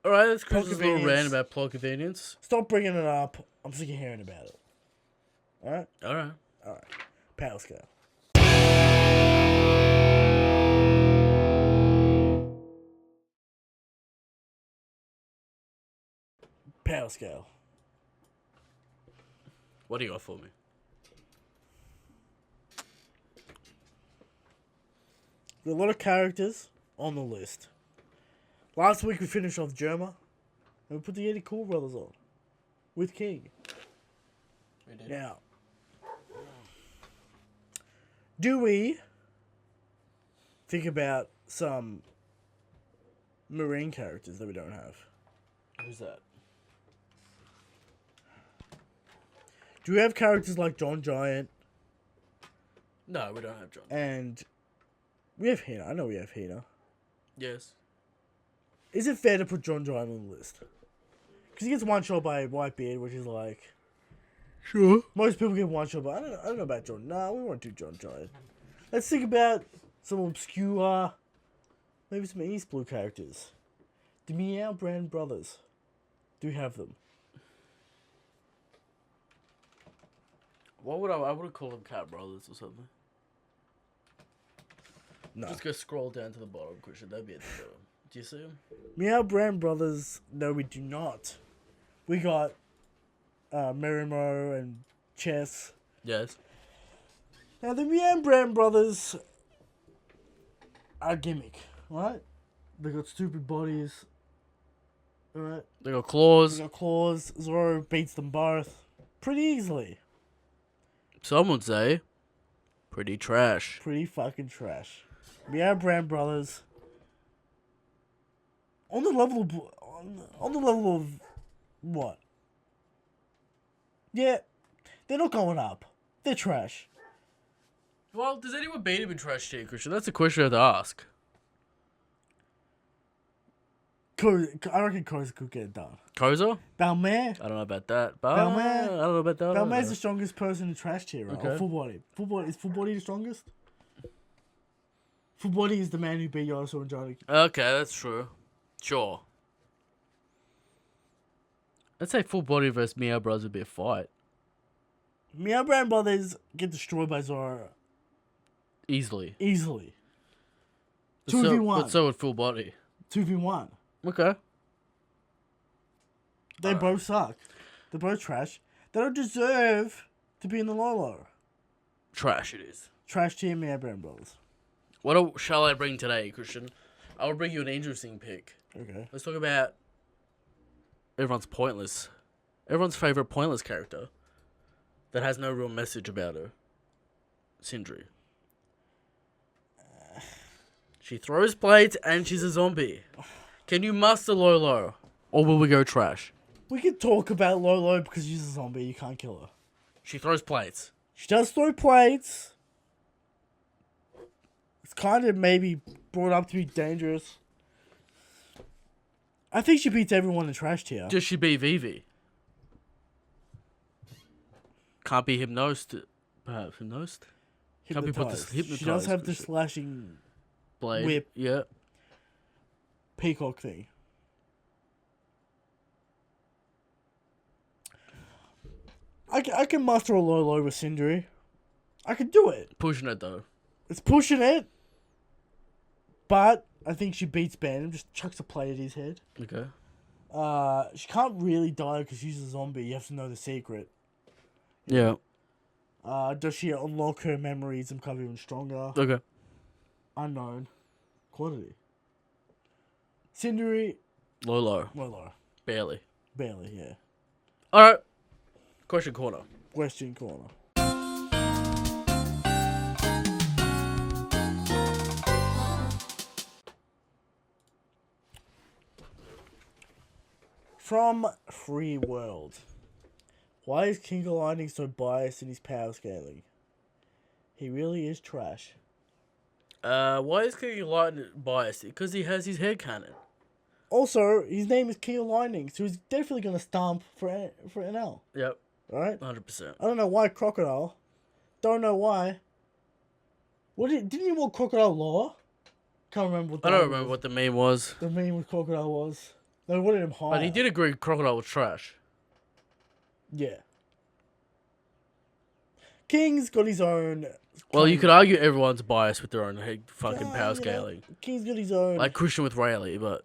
Alright, that's Plot Chris's little convenience. rant about plot convenience. Stop bringing it up. I'm sick of hearing about it. Alright? Alright. Alright. Power scale. Power scale. What do you got for me? There are a lot of characters on the list. Last week we finished off Germa, and we put the Yeti Cool Brothers on. With King. We did. Now, do we think about some marine characters that we don't have? Who's that? Do we have characters like John Giant No, we don't have John. and we have Hina? I know we have Hina. Yes. Is it fair to put John Giant on the list? Because he gets one shot by Whitebeard, which is like... Sure. Most people get one shot, but I don't know about John. Nah, we won't do John Giant. Let's think about some obscure, maybe some East Blue characters. The Meow Brand brothers. Do we have them? What would I would call them Cat Brothers or something. No. Just go scroll down to the bottom, Christian. That'd be at the bottom. Do you see them? Meow Brand brothers, no, we do not. We got Merimo and Chess. Yes. Now, the Meow Brand brothers are a gimmick, right? They got stupid bodies. Alright? They got claws. They got claws. Zoro beats them both pretty easily. Some would say pretty trash. Pretty fucking trash. Meow Brand brothers. On the level of... On the level of... What? Yeah. They're not going up. They're trash. Well, does anyone beat him in trash tier, Christian? That's a question I have to ask. I reckon Koza could get it done. Koza? Balmair. I don't know about that. But Balmair. I don't know about that. Balmair's the strongest person in trash tier, right? Okay. Or full body. Full body. Is full body the strongest? Full body is the man who beat Yasuo and Johnny. Okay, that's true. Sure. I'd say full body versus Meow Bros would be a fight. Meow Brand brothers get destroyed by Zoro Easily. easily. But 2v1. But so would full body. 2v1. Okay. They both suck. They're both trash. They don't deserve to be in the Lolo. Trash it is. Trash tier Meow Brand brothers. Shall I bring today, Christian? I will bring you an interesting pick. Okay. Let's talk about everyone's favorite pointless character that has no real message about her. Sindri. She throws plates and she's a zombie. Can you muster Lolo? Or will we go trash? We could talk about Lolo because she's a zombie. You can't kill her. She throws plates. She does throw plates. It's kind of maybe brought up to be dangerous. I think she beats everyone in trash tier. Does she beat Vivi? Can't be hypnosed. Perhaps hypnosed? Can't be put to hypnotized. She does have the slashing blade. whip. Yeah. Peacock thing. I can muster a Lolo with Sindri. I can do it. Pushing it though. It's pushing it. But I think she beats Ben and just chucks a plate at his head. Okay. She can't really die because she's a zombie. You have to know the secret. Yeah. Does she unlock her memories and become even stronger? Okay. Unknown. Quantity. Sindri. Lolo. Barely, yeah. Alright. Question corner. Question corner. From Free World. Why is King of Lightning so biased in his power scaling? He really is trash. Why is King of Lightning biased? Because he has his head cannon. Also, his name is King of Lightning, so he's definitely going to stomp for NL. Yep. Right? 100%. I don't know why Crocodile. Don't know why. Didn't he want Crocodile Law? Can't remember what I don't remember what the meme was. the meme with Crocodile was. They wanted him higher. But he did agree Crocodile was trash. Yeah. King's got his own... Well, you could argue everyone's biased with their own head fucking power you know, scaling. King's got his own... Like Christian with Rayleigh, but...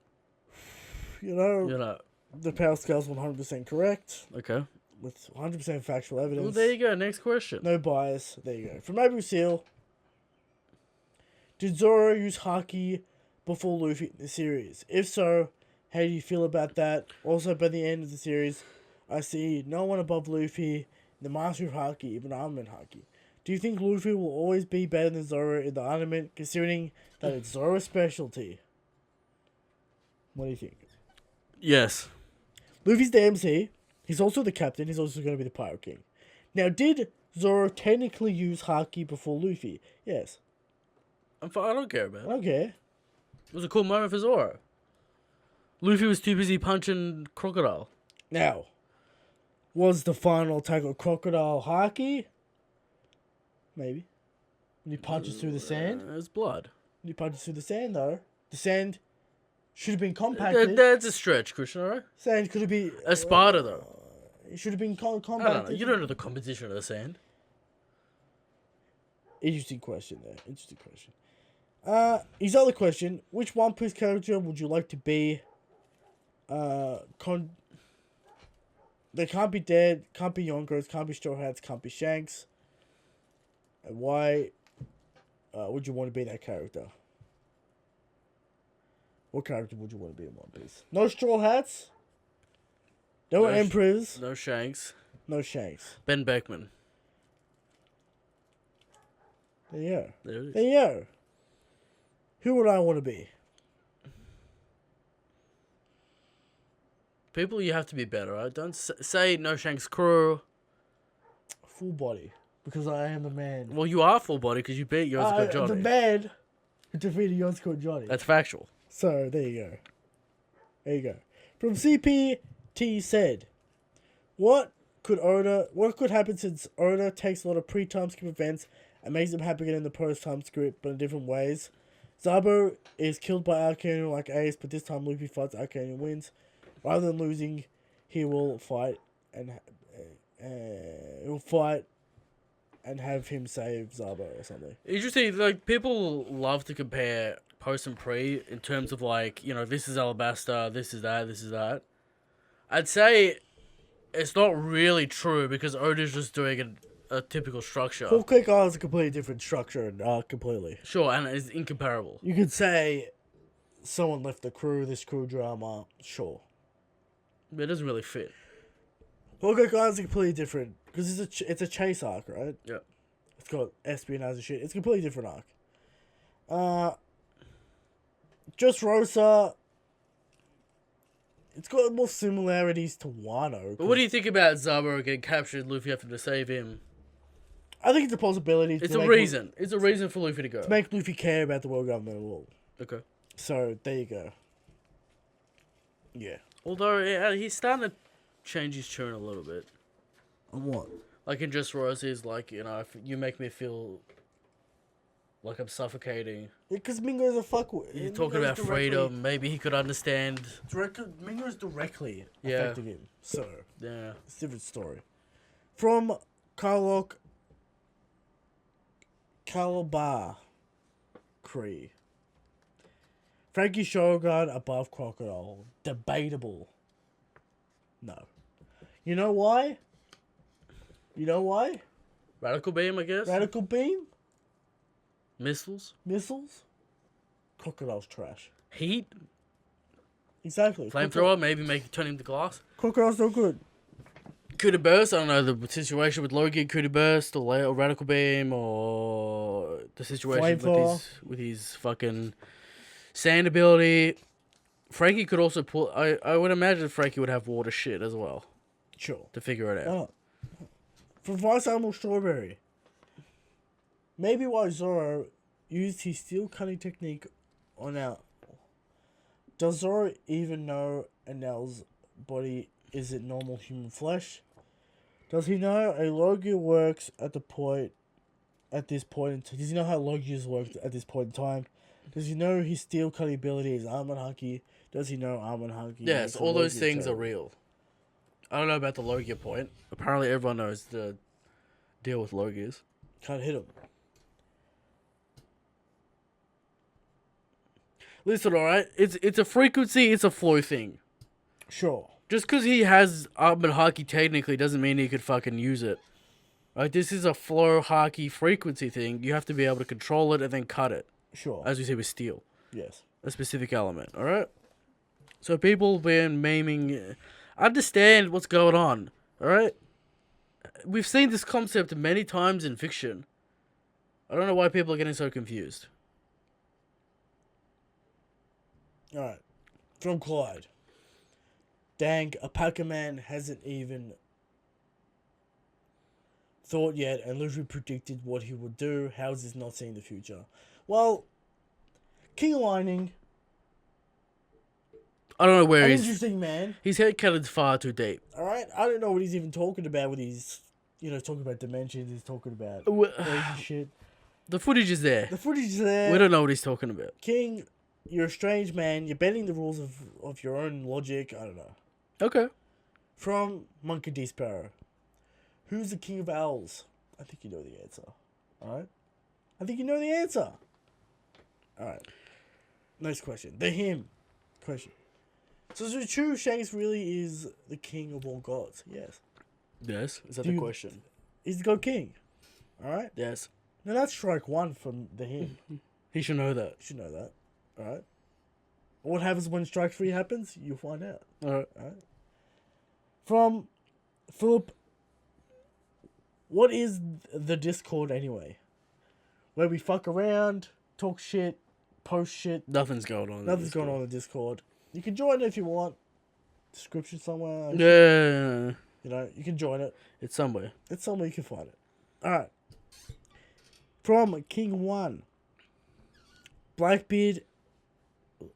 You know... You know. The power scale's 100% correct. Okay. With 100% factual evidence. Well, there you go. Next question. No bias. There you go. From April Seal. Did Zoro use Haki before Luffy in the series? If so, how do you feel about that? Also, by the end of the series, I see no one above Luffy, the master of Haki, even Armament Haki. Do you think Luffy will always be better than Zoro in the anime, considering that it's Zoro's specialty? What do you think? Yes. Luffy's the MC. He's also the captain. He's also going to be the Pirate King. Now, did Zoro technically use Haki before Luffy? Yes. I don't care about it. Okay. It was a cool moment for Zoro. Luffy was too busy punching Crocodile. Now, was the final attack of Crocodile Haki? Maybe. When he punches through the sand? It's blood. When he punches through the sand, though. The sand should have been compacted. That's a stretch, Christian, alright? Sand could have been... A spider, though. It should have been I don't know. compacted. You don't know the composition of the sand. Interesting question there. Interesting question. His other question, which One Piece character would you like to be? They can't be dead, can't be Yonkers, can't be Straw Hats, can't be Shanks. And why would you want to be that character? What character would you want to be in One Piece? No Straw Hats? No Emperors? No Shanks. No Shanks. Ben Beckman. There you go. There it is. There you go. Who would I want to be? People, you have to be better, right? Don't say no Shanks crew. Full body. Because I am the man. Well, you are full body because you beat Yosuke Johnny. The man who defeated Yosuke Johnny. That's factual. So, there you go. There you go. From CPT said, what could happen since Oda takes a lot of pre-time skip events and makes them happen in the post-time script, but in different ways? Zabo is killed by Arcanine like Ace, but this time Luffy fights Arcanine and wins. Rather than losing, he will fight and have him save Zabo or something. Interesting, like, people love to compare post and pre in terms of, like, you know, this is Alabasta, this is that. I'd say it's not really true because Oda's just doing a typical structure. Whole Cake Island is a completely different structure and completely. Sure, and it's incomparable. You could say someone left the crew, this crew drama, sure. But it doesn't really fit. Whole Cake Island's completely different because it's a chase arc, right? Yeah. It's got espionage and shit. It's a completely different arc. Just Rosa. It's got more similarities to Wano. But what do you think about Zabo getting captured, Luffy having to save him? I think it's a possibility. It's a reason. It's a reason for Luffy to go. To make Luffy care about the world government at all. Okay. So, there you go. Yeah. Although, he's starting to change his tune a little bit. On what? Like in Just Rose, he's like, you know, if you make me feel like I'm suffocating. Because Mingo's a fuckwit. You're talking about freedom. Maybe he could understand. Mingo's directly Yeah. affecting him. So, Yeah. it's a different story. From Karlok Calabar Cree. Frankie Shogun above Crocodile. Debatable. No. You know why? Radical Beam, I guess. Radical Beam? Missiles. Crocodile's trash. Heat. Exactly. Flamethrower. Maybe turn him to glass. Crocodile's no good. Cuda Burst. I don't know the situation with Loki. Cuda Burst or Radical Beam or the situation with his fucking sand ability. Frankie could also pull. I would imagine Frankie would have water shit as well. Sure. To figure it out. Oh. From Vice Animal Strawberry. Maybe why Zoro used his steel cutting technique on Al. Does Zoro even know Anel's body isn't normal human flesh? Does he know a Logia works at this point does he know how Logias work at this point in time? Does he know his steel cutting ability is Armor Haki? Does he know Armor Haki? Yes, all those things are real. I don't know about the Logia point. Apparently everyone knows the deal with Logias. Can't hit him. Listen, alright? It's a frequency, it's a flow thing. Sure. Just because he has Armor Haki technically doesn't mean he could fucking use it. Like, this is a flow Haki frequency thing. You have to be able to control it and then cut it. Sure. As we say with steel. Yes. A specific element, alright? So people been memeing... Understand what's going on, alright? We've seen this concept many times in fiction. I don't know why people are getting so confused. Alright. From Clyde. Dang, a Pokemon hasn't even thought yet, and Luffy predicted what he would do. How is this not seeing the future? Well, key lining. I don't know where An he's. interesting man. His head canon's far too deep. All right, I don't know what he's even talking about with his, talking about dimensions. He's talking about crazy shit. The footage is there. The footage is there. We don't know what he's talking about. King, you're a strange man. You're bending the rules of your own logic. I don't know. Okay. From Monkey D. Sparrow. Who's the king of owls? I think you know the answer. Alright? I think you know the answer. Alright. Next question. The hymn. Question. So is it true Shanks really is the king of all gods? Yes. Yes. Is that Do the you- question? He's the god king. Alright? Yes. Now that's strike one from the hymn. He should know that. You should know that. Alright? What happens when strike three happens? You'll find out. Alright. Alright? From Philip, what is the Discord anyway? Where we fuck around, talk shit, post shit. Nothing's going on. Nothing's going on in the Discord. You can join it if you want. Description somewhere. Yeah. You can join it. It's somewhere. It's somewhere you can find it. Alright. From King 1. Blackbeard,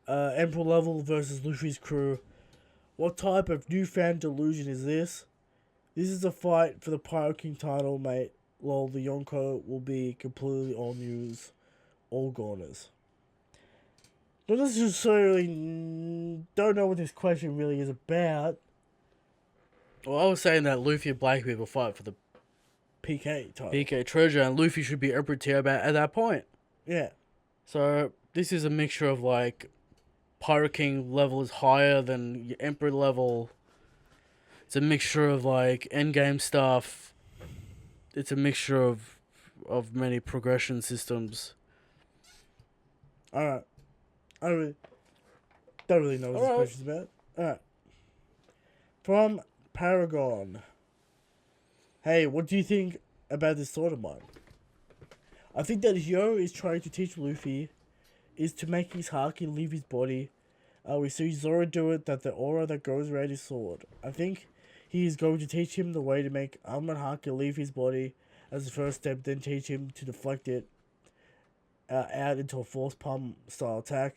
Emperor level versus Luffy's crew. What type of newfound delusion is this? This is a fight for the Pirate King title, mate. Lol, the Yonko will be completely all news, all goners. Don't necessarily don't know what this question really is about. Well, I was saying that Luffy and Blackbeard will fight for the PK title. PK treasure, and Luffy should be Emperor tier at that point. Yeah. So this is a mixture of like Pirate King level is higher than your Emperor level. It's a mixture of like endgame stuff. It's a mixture of many progression systems. Alright. I don't really know what this Alright. question's about. Alright. From Paragon. Hey, what do you think about this thought of mine? I think that Hyo is trying to teach Luffy is to make his Haki leave his body. We see Zoro do it, that the aura that goes around his sword. I think he is going to teach him the way to make Armored Haki leave his body as the first step, then teach him to deflect it out into a force palm style attack.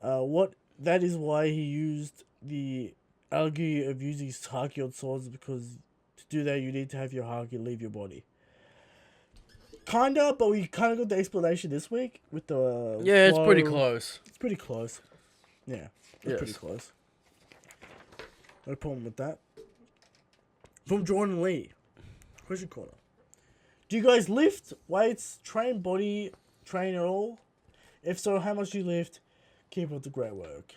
That is why he used the algae of using Haki on swords, because to do that you need to have your Haki leave your body. Kinda, but we kinda got the explanation this week with the Yeah, it's pretty flow. close. It's pretty close. Yeah, it's Yes. pretty close. No problem with that. From Jordan Lee. Question corner. Do you guys lift weights, train body, train at all? If so, how much do you lift? Keep up the great work.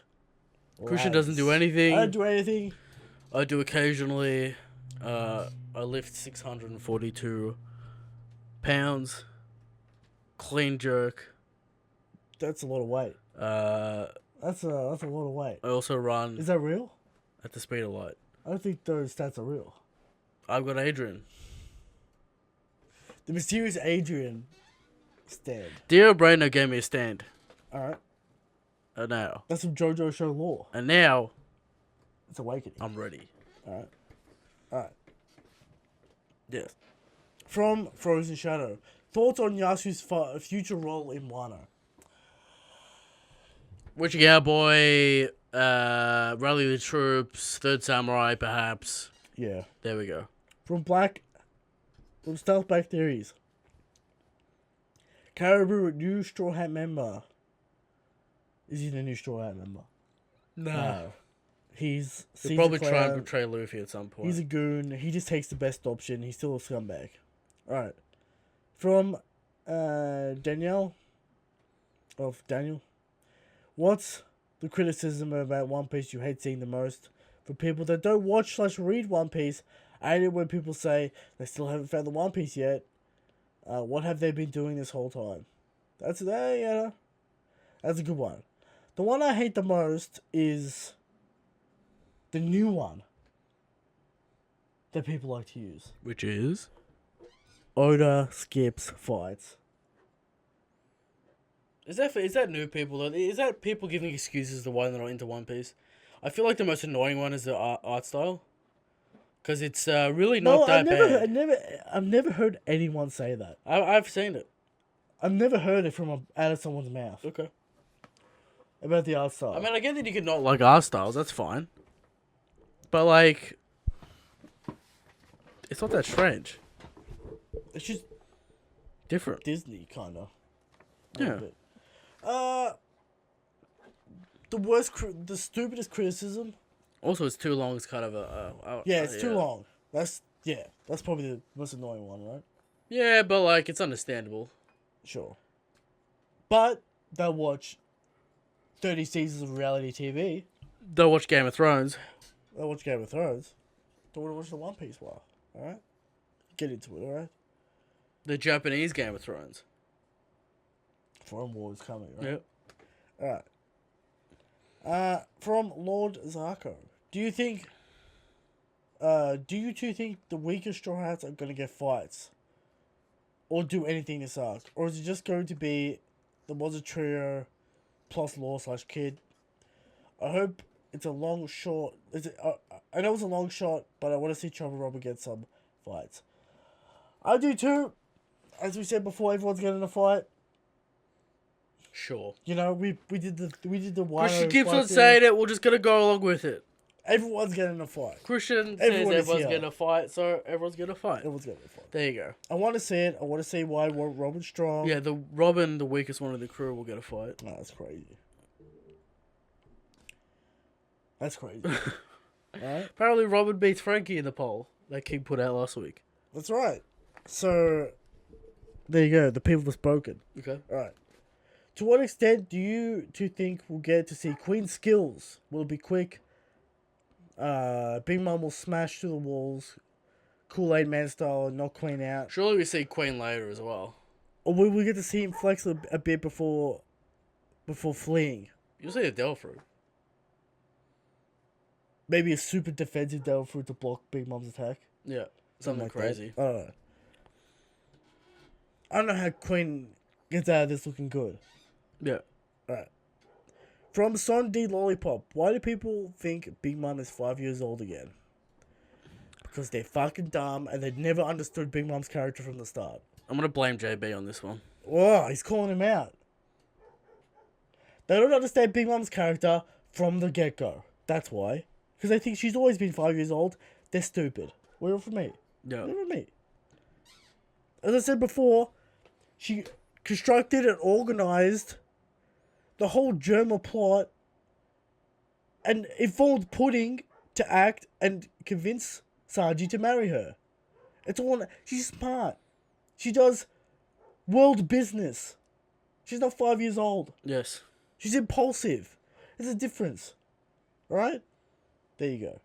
Christian doesn't do Lads. anything. I don't do anything. I do occasionally. I lift 642 pounds. Clean jerk. That's a lot of weight. That's a lot of weight. I also run Is that real? at the speed of light. I don't think those stats are real. I've got Adrian. The mysterious Adrian stand. Dear Brainer gave me a stand. Alright. And now. That's from JoJo Show lore. And now, It's Awakening. I'm ready. Alright. Yes. From Frozen Shadow. Thoughts on Yasu's future role in Wano? Witch Cowboy, Rally the Troops, Third Samurai, perhaps. Yeah. There we go. From Stealth Black Theories. Caribou, new Straw Hat member. Is he the new Straw Hat member? No. He's He'll Caesar probably try and Clown. betray Luffy at some point. He's a goon. He just takes the best option. He's still a scumbag. Alright. From Danielle. Of Daniel. What's the criticism about One Piece you hate seeing the most? For people that don't watch/read One Piece, I hate it when people say they still haven't found the One Piece yet. What have they been doing this whole time? That's a good one. The one I hate the most is the new one that people like to use. Which is? Oda skips fights. Is that new people? Though? Is that people giving excuses to why they're not into One Piece? I feel like the most annoying one is the art style. Because it's really not that bad. I've never heard anyone say that. I've seen it. I've never heard it from out of someone's mouth. Okay. About the art style. I mean, I get that you could not like our styles. That's fine. But like, it's not that strange. it's just Different. Disney, kind of. Yeah. The stupidest criticism. Also, it's too long. It's kind of Yeah, it's too long. That's probably the most annoying one, right? Yeah, but like, it's understandable. Sure. But they'll watch 30 seasons of reality TV. Don't watch Game of Thrones. They'll watch Game of Thrones. Don't want to watch the One Piece one. Alright? Get into it, alright? The Japanese Game of Thrones. Foreign War is coming, right? Yep. Alright. From Lord Zarko. Do you two think the weaker Straw Hats are going to get fights? Or do anything this arc? Or is it just going to be the Monster Trio plus Law/Kid? I hope it's a long shot. I know it's a long shot, but I want to see Chopper Robin get some fights. I do too. As we said before, everyone's getting a fight. Sure. You know, we did the Wino Christian keeps fight on thing. saying it. We're just gonna go along with it. Everyone's getting a fight. Christian says Everyone is everyone's here. getting a fight, so everyone's getting a fight. Everyone's getting a fight. There you go. I want to see it. I want to see why Robin's strong. Yeah, the Robin, the weakest one of the crew, will get a fight. Oh, that's crazy. That's crazy. Alright? Apparently, Robin beats Frankie in the poll that King put out last week. That's right. So, there you go. The people have spoken. Okay. Alright. To what extent do you two think we'll get to see Queen's skills? Will it be quick? Big Mom will smash through the walls, Kool-Aid Man style, and knock Queen out. Surely we see Queen later as well. Or will we get to see him flex a bit before fleeing? You'll see a Delfru. Maybe a super defensive devil fruit to block Big Mom's attack. Yeah. Something like crazy. That. I don't know. I don't know how Queen gets out of this looking good. Yeah. Alright. From Son D Lollipop, why do people think Big Mom is 5 years old again? Because they're fucking dumb and they never understood Big Mom's character from the start. I'm gonna blame JB on this one. Oh, he's calling him out. They don't understand Big Mom's character from the get-go. That's why. Because they think she's always been 5 years old. They're stupid. Wait for me. Yeah. Wait for me. As I said before, she constructed and organized the whole Germa plot and involved Pudding to act and convince Saji to marry her. It's all. She's smart. She does world business. She's not 5 years old. Yes. She's impulsive. There's a difference. Alright? There you go.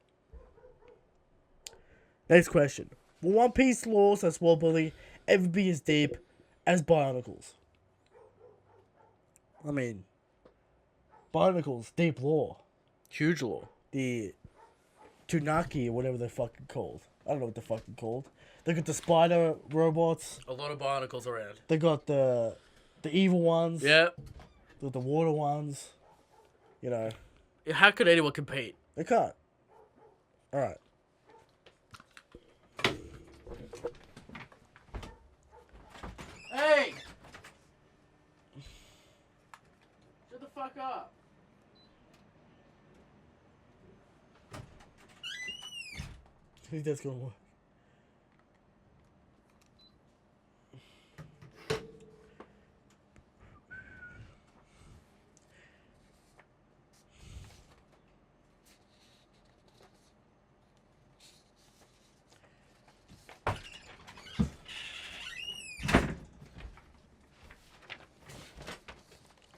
Next question. Will One Piece laws as world building ever be as deep as Bionicles? I mean, Bionicles, deep lore. Huge law. The Tunaki or whatever they're fucking called. I don't know what they're fucking called. They got the spider robots. A lot of barnacles around. They got the evil ones. Yeah. They got the water ones. You know. How could anyone compete? They can't. Alright. Hey! Shut the fuck up. I think that's gonna work.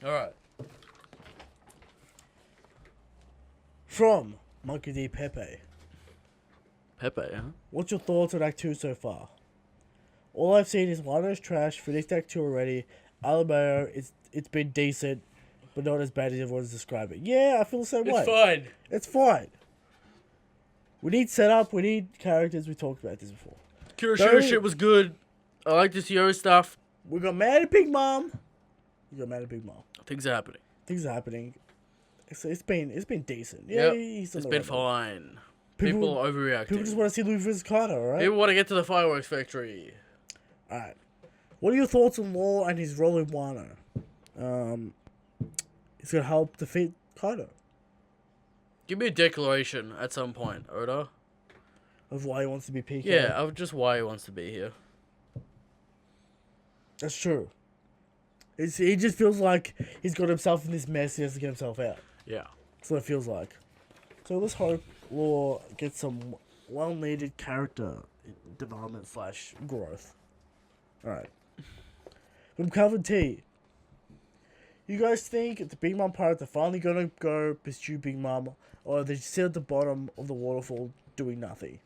Alright. From Monkey D. Pepe. Pepe, huh? What's your thoughts on Act 2 so far? All I've seen is Wano's trash, finished Act 2 already. Alabama, it's been decent, but not as bad as everyone's describing. Yeah, I feel the same way. It's fine. It's fine. We need setup, we need characters, we talked about this before. Kirishima shit was good. I like this Yo stuff. We got mad at Big Mom. We got mad at Big Mom. Things are happening. Things are happening. It's been decent. Yeah, Yep. he's on It's the been right fine. People- People are overreacting. People just want to see Luffy vs. Carter, alright? People want to get to the fireworks factory. Alright. What are your thoughts on Law and his role in Wano? He's gonna help defeat Kaido. Give me a declaration at some point, Oda. Of why he wants to be PK. Yeah, of just why he wants to be here. That's true. He just feels like he's got himself in this mess. He has to get himself out. Yeah. That's what it feels like. So let's hope Law gets some well-needed character development / growth. Alright. From Calvin T. You guys think the Big Mom pirates are finally gonna go pursue Big Mom, or are they just sit at the bottom of the waterfall doing nothing?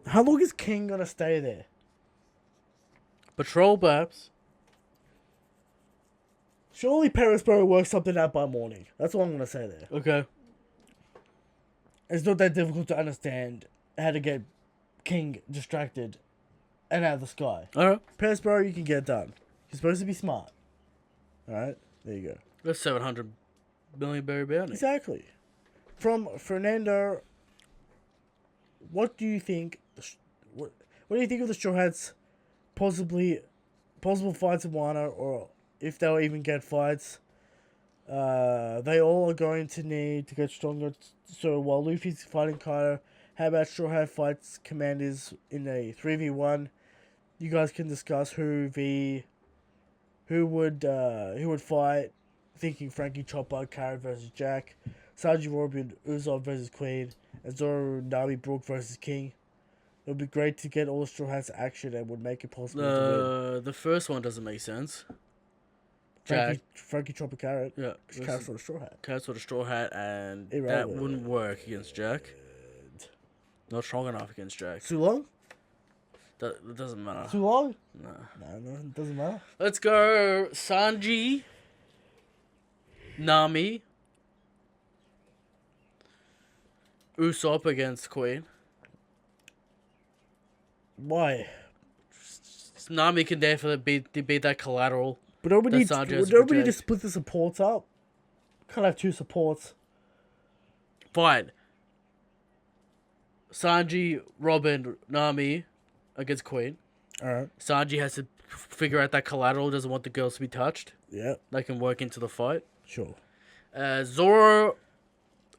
How long is King gonna stay there? Patrol perhaps. Surely Perisboro works something out by morning. That's what I'm gonna say there. Okay. It's not that difficult to understand how to get King distracted and out of the sky. Alright. Perisboro, you can get it done. You're supposed to be smart. Alright? There you go. That's 700 million berry bounty. Exactly. From Fernando, what do you think? What do you think of the Straw Hats' possible fights in Wano, or if they'll even get fights? They all are going to need to get stronger. So while Luffy's fighting Kaido, how about Straw Hat fights commanders in a 3v1? You guys can discuss who would fight. Thinking Frankie Chopper, Carrot versus Jack, Sanji Robin, Usopp versus Queen, and Zoro, Nami, Brook versus King. It would be great to get all the Straw Hats action and would make it possible to win. The first one doesn't make sense. Frankie Chopper, Carrot. Yeah. Carrot's not a Straw Hat. Carrot's got a straw hat, and that Irrelevant. wouldn't work against Jack. Not strong enough against Jack. Too long? That doesn't matter. Too long? No. No, it doesn't matter. Let's go Sanji, Nami, Usopp against Queen. Why? Nami can definitely beat that collateral. But nobody That Sanji has would to nobody protect. just split the supports up? Can't have two supports. Fine. Sanji, Robin, Nami against Queen. Alright. Sanji has to figure out that collateral, doesn't want the girls to be touched. Yeah, They can work into the fight. sure. Zoro,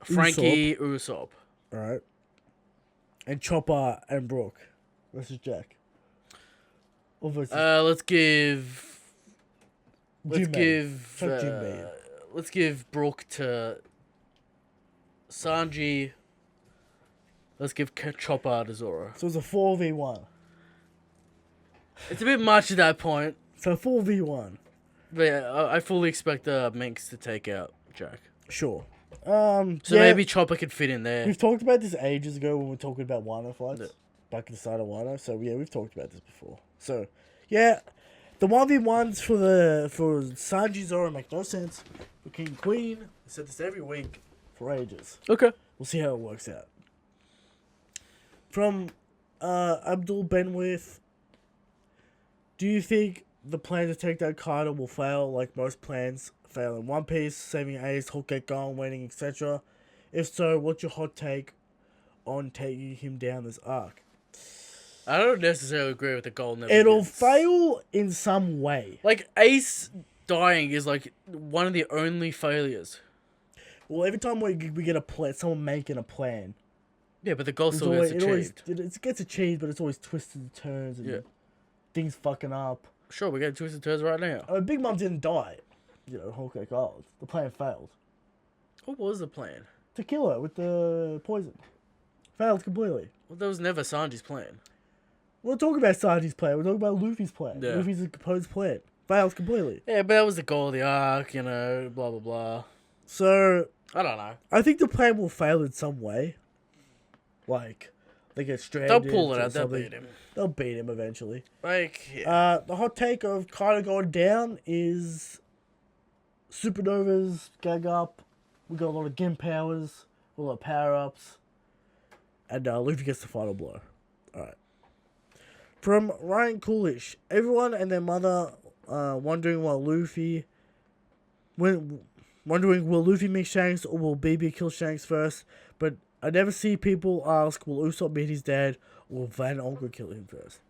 Frankie, Usopp. Alright. And Chopper and Brook versus Jack. Or versus Let's give Jinbei. Fuck Jinbei. let's give Brook to Sanji. Let's give Chopper to Zoro. So it's a 4v1. It's a bit much at that point, So 4v1. but yeah, I fully expect Minx to take out Jack. Sure. So yeah, maybe Chopper could fit in there. we've talked about this ages ago when we were talking about Wano fights. Yeah. Back in the start of Wano. So yeah, we've talked about this before. So yeah, the 1v1s for Sanji Zoro make no sense. For King and Queen, we said this every week for ages. Okay. We'll see how it works out. From Abdul Benwith, do you think the plan to take down Kaido will fail like most plans fail in One Piece, saving Ace, Hulk get gone, waiting, etc.? If so, what's your hot take on taking him down this arc? I don't necessarily agree with the goal. Never It'll gets. fail in some way. Like Ace dying is like one of the only failures. Well, every time we get a plan, someone making a plan, Yeah, but the goal it's still always, gets achieved. it gets achieved, but it's always twists and turns and Yeah. things fucking up. Sure, we're getting twisted turns right now. I mean, Big Mom didn't die. You know, Hulk got gold. The plan failed. What was the plan? To kill her with the poison. Failed completely. Well, that was never Sanji's plan. We're not talking about Sanji's plan. We're talking about Luffy's plan. Yeah. Luffy's proposed plan. Failed completely. Yeah, but that was the goal of the arc, you know, blah, blah, blah. So, I don't know. I think the plan will fail in some way. Like, they get stranded. They'll pull it or out. They'll something. beat him. They'll beat him eventually. Like, yeah. The hot take of Kaido going down is supernovas, gang up. We got a lot of Gin powers, a lot of power-ups. And Luffy gets the final blow. Alright. From Ryan Coolish. Everyone and their mother wondering will Luffy meet Shanks or will BB kill Shanks first. But I never see people ask, will Usopp meet his dad or will Van Onker kill him first?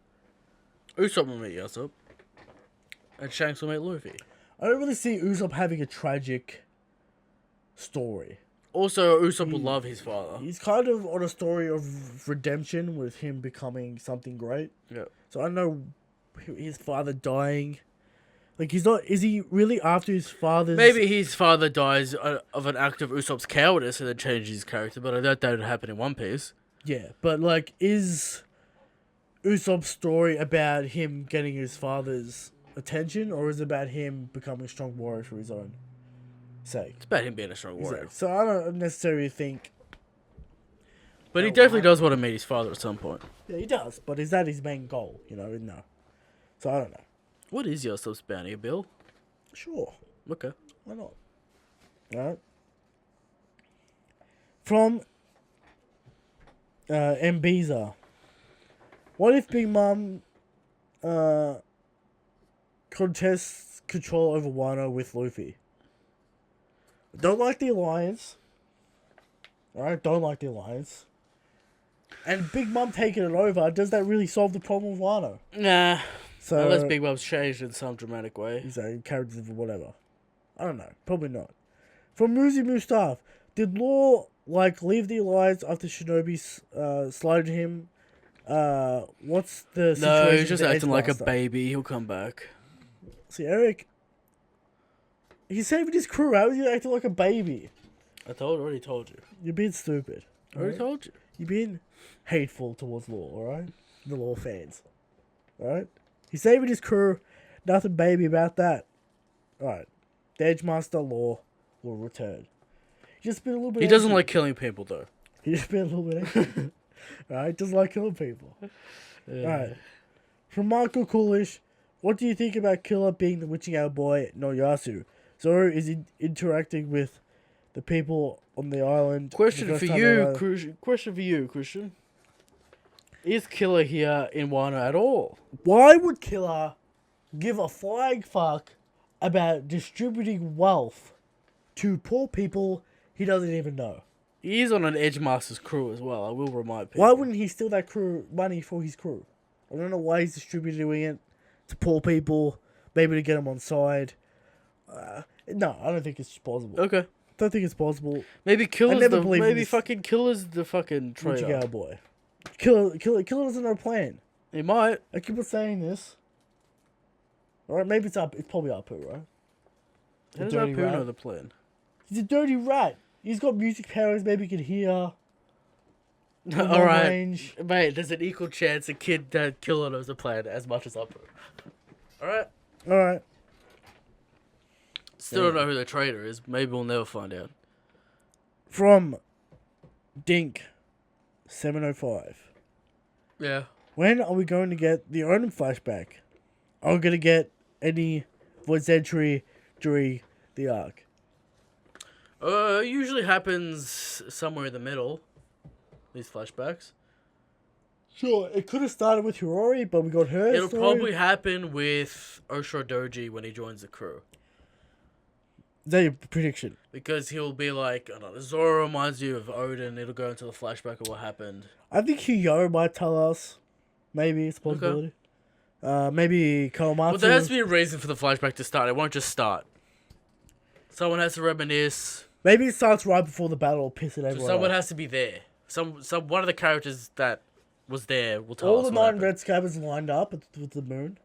Usopp will meet Usopp. And Shanks will meet Luffy. I don't really see Usopp having a tragic story. Also, Usopp will love his father. He's kind of on a story of redemption with him becoming something great. Yeah. So I don't know his father dying. Like, he's not... Is he really after his father's... Maybe his father dies of an act of Usopp's cowardice and then changes his character, but I doubt that would happen in One Piece. Yeah, but, like, is Usopp's story about him getting his father's attention, or is it about him becoming a strong warrior for his own sake? It's about him being a strong warrior. Exactly. So I don't necessarily think... But he definitely does want to meet his father at some point. Yeah, he does, but is that his main goal? You know, no. So I don't know. What is Usopp's bounty, Bill? Sure. Okay. Why not? Alright. From Mbiza. What if Big Mom contests control over Wano with Luffy? Don't like the alliance. Alright, don't like the alliance. And Big Mom taking it over, does that really solve the problem with Wano? Nah. So, Unless Big Mom's changed in some dramatic way. So characters or whatever. I don't know. Probably not. From Muzi Mustaf, did Law leave the alliance after Shinobi slighted him? What's the situation? No, he's with just the acting like a Edgemaster? baby. He'll come back. See, Eric, he's saving his crew. How is he acting like a baby? Already told you. You're being stupid. Already told you. You're being hateful towards Law, alright? The Law fans. Alright? He's saving his crew. Nothing baby about that. Alright. The Edgemaster Law will return. Just been a little bit... He doesn't like killing people, though. He just been a little bit... Alright, doesn't like killing people. Alright. From Michael Coolish, what do you think about Killer being the witching hour boy, no Yasu? Zoro is interacting with the people on the island. Question the for first time you, ever. Christian. Is Killer here in Wano at all? Why would Killer give a flying fuck about distributing wealth to poor people he doesn't even know? He is on an Edgemaster's crew as well, I will remind people. Why wouldn't he steal that crew money for his crew? I don't know why he's distributing it to poor people, maybe to get them on side. No, I don't think it's possible. Okay. Don't think it's possible. Maybe Killer's never believed in this. fucking Killer's the fucking Witching traitor. hour boy. Killer doesn't have a plan. He might. I keep on saying this. Alright, maybe it's probably Apu, right? How does dirty Apu know rat. the plan? He's a dirty rat. He's got music powers, maybe he can hear. Alright. Range. Mate, there's an equal chance a kid that Killer knows the plan as much as Apu. Alright. Alright. Still don't know who the traitor is. Maybe we'll never find out. From Dink 705. Yeah. When are we going to get the Oden flashback? Are we going to get any voice entry during the arc? Usually happens somewhere in the middle. These flashbacks. Sure, it could have started with Hirori, but we got her It'll story. probably happen with Oshiro Doji when he joins the crew. Is that your prediction? Because he'll be like, I don't know, Zoro reminds you of Odin. It'll go into the flashback of what happened. I think Hyo might tell us. Maybe it's a possibility. Maybe Kawamatsu. Well, there has to be a reason for the flashback to start. It won't just start. Someone has to reminisce. Maybe it starts right before the battle, pissing everyone Someone off. has to be there. Some one of the characters that was there will tell All us the what 9 happened. Red Scabbers lined up with the moon.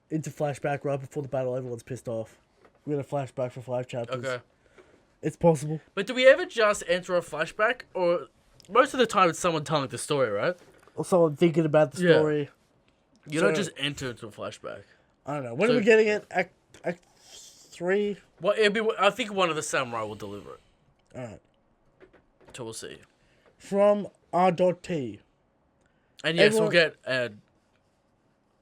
Into flashback right before the battle, everyone's pissed off. We got a flashback for 5 chapters. Okay. It's possible. But do we ever just enter a flashback? Or most of the time it's someone telling the story, right? Or someone thinking about the Yeah. story. You don't just enter into a flashback. I don't know. When So- are we getting it? Act 3? Well, I think one of the samurai will deliver it. Alright. So we'll see. From R.T. And yes, Everyone- we'll get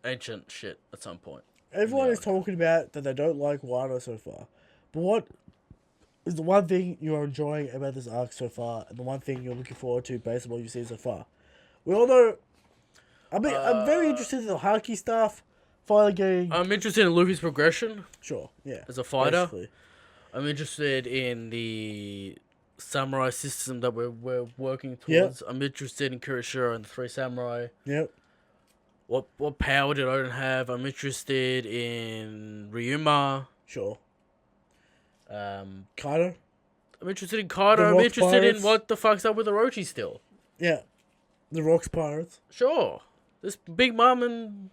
ancient shit at some point. Everyone Yeah. is talking about that they don't like Wano so far. But what is the one thing you're enjoying about this arc so far, and the one thing you're looking forward to based on what you've seen so far? We all know... I'm very interested in the Haki stuff. Finally getting... I'm interested in Luffy's progression sure, yeah. as a fighter. basically. I'm interested in the samurai system that we're working Yep. towards. I'm interested in Kurashira and the 3 samurai. Yep. What power did Odin have? I'm interested in Ryuma. Sure. Kaido? I'm interested in Kaido. The I'm Rock interested in Pirates? what the fuck's up with Orochi still. Yeah. The Rocks Pirates. Sure. This Big Mom and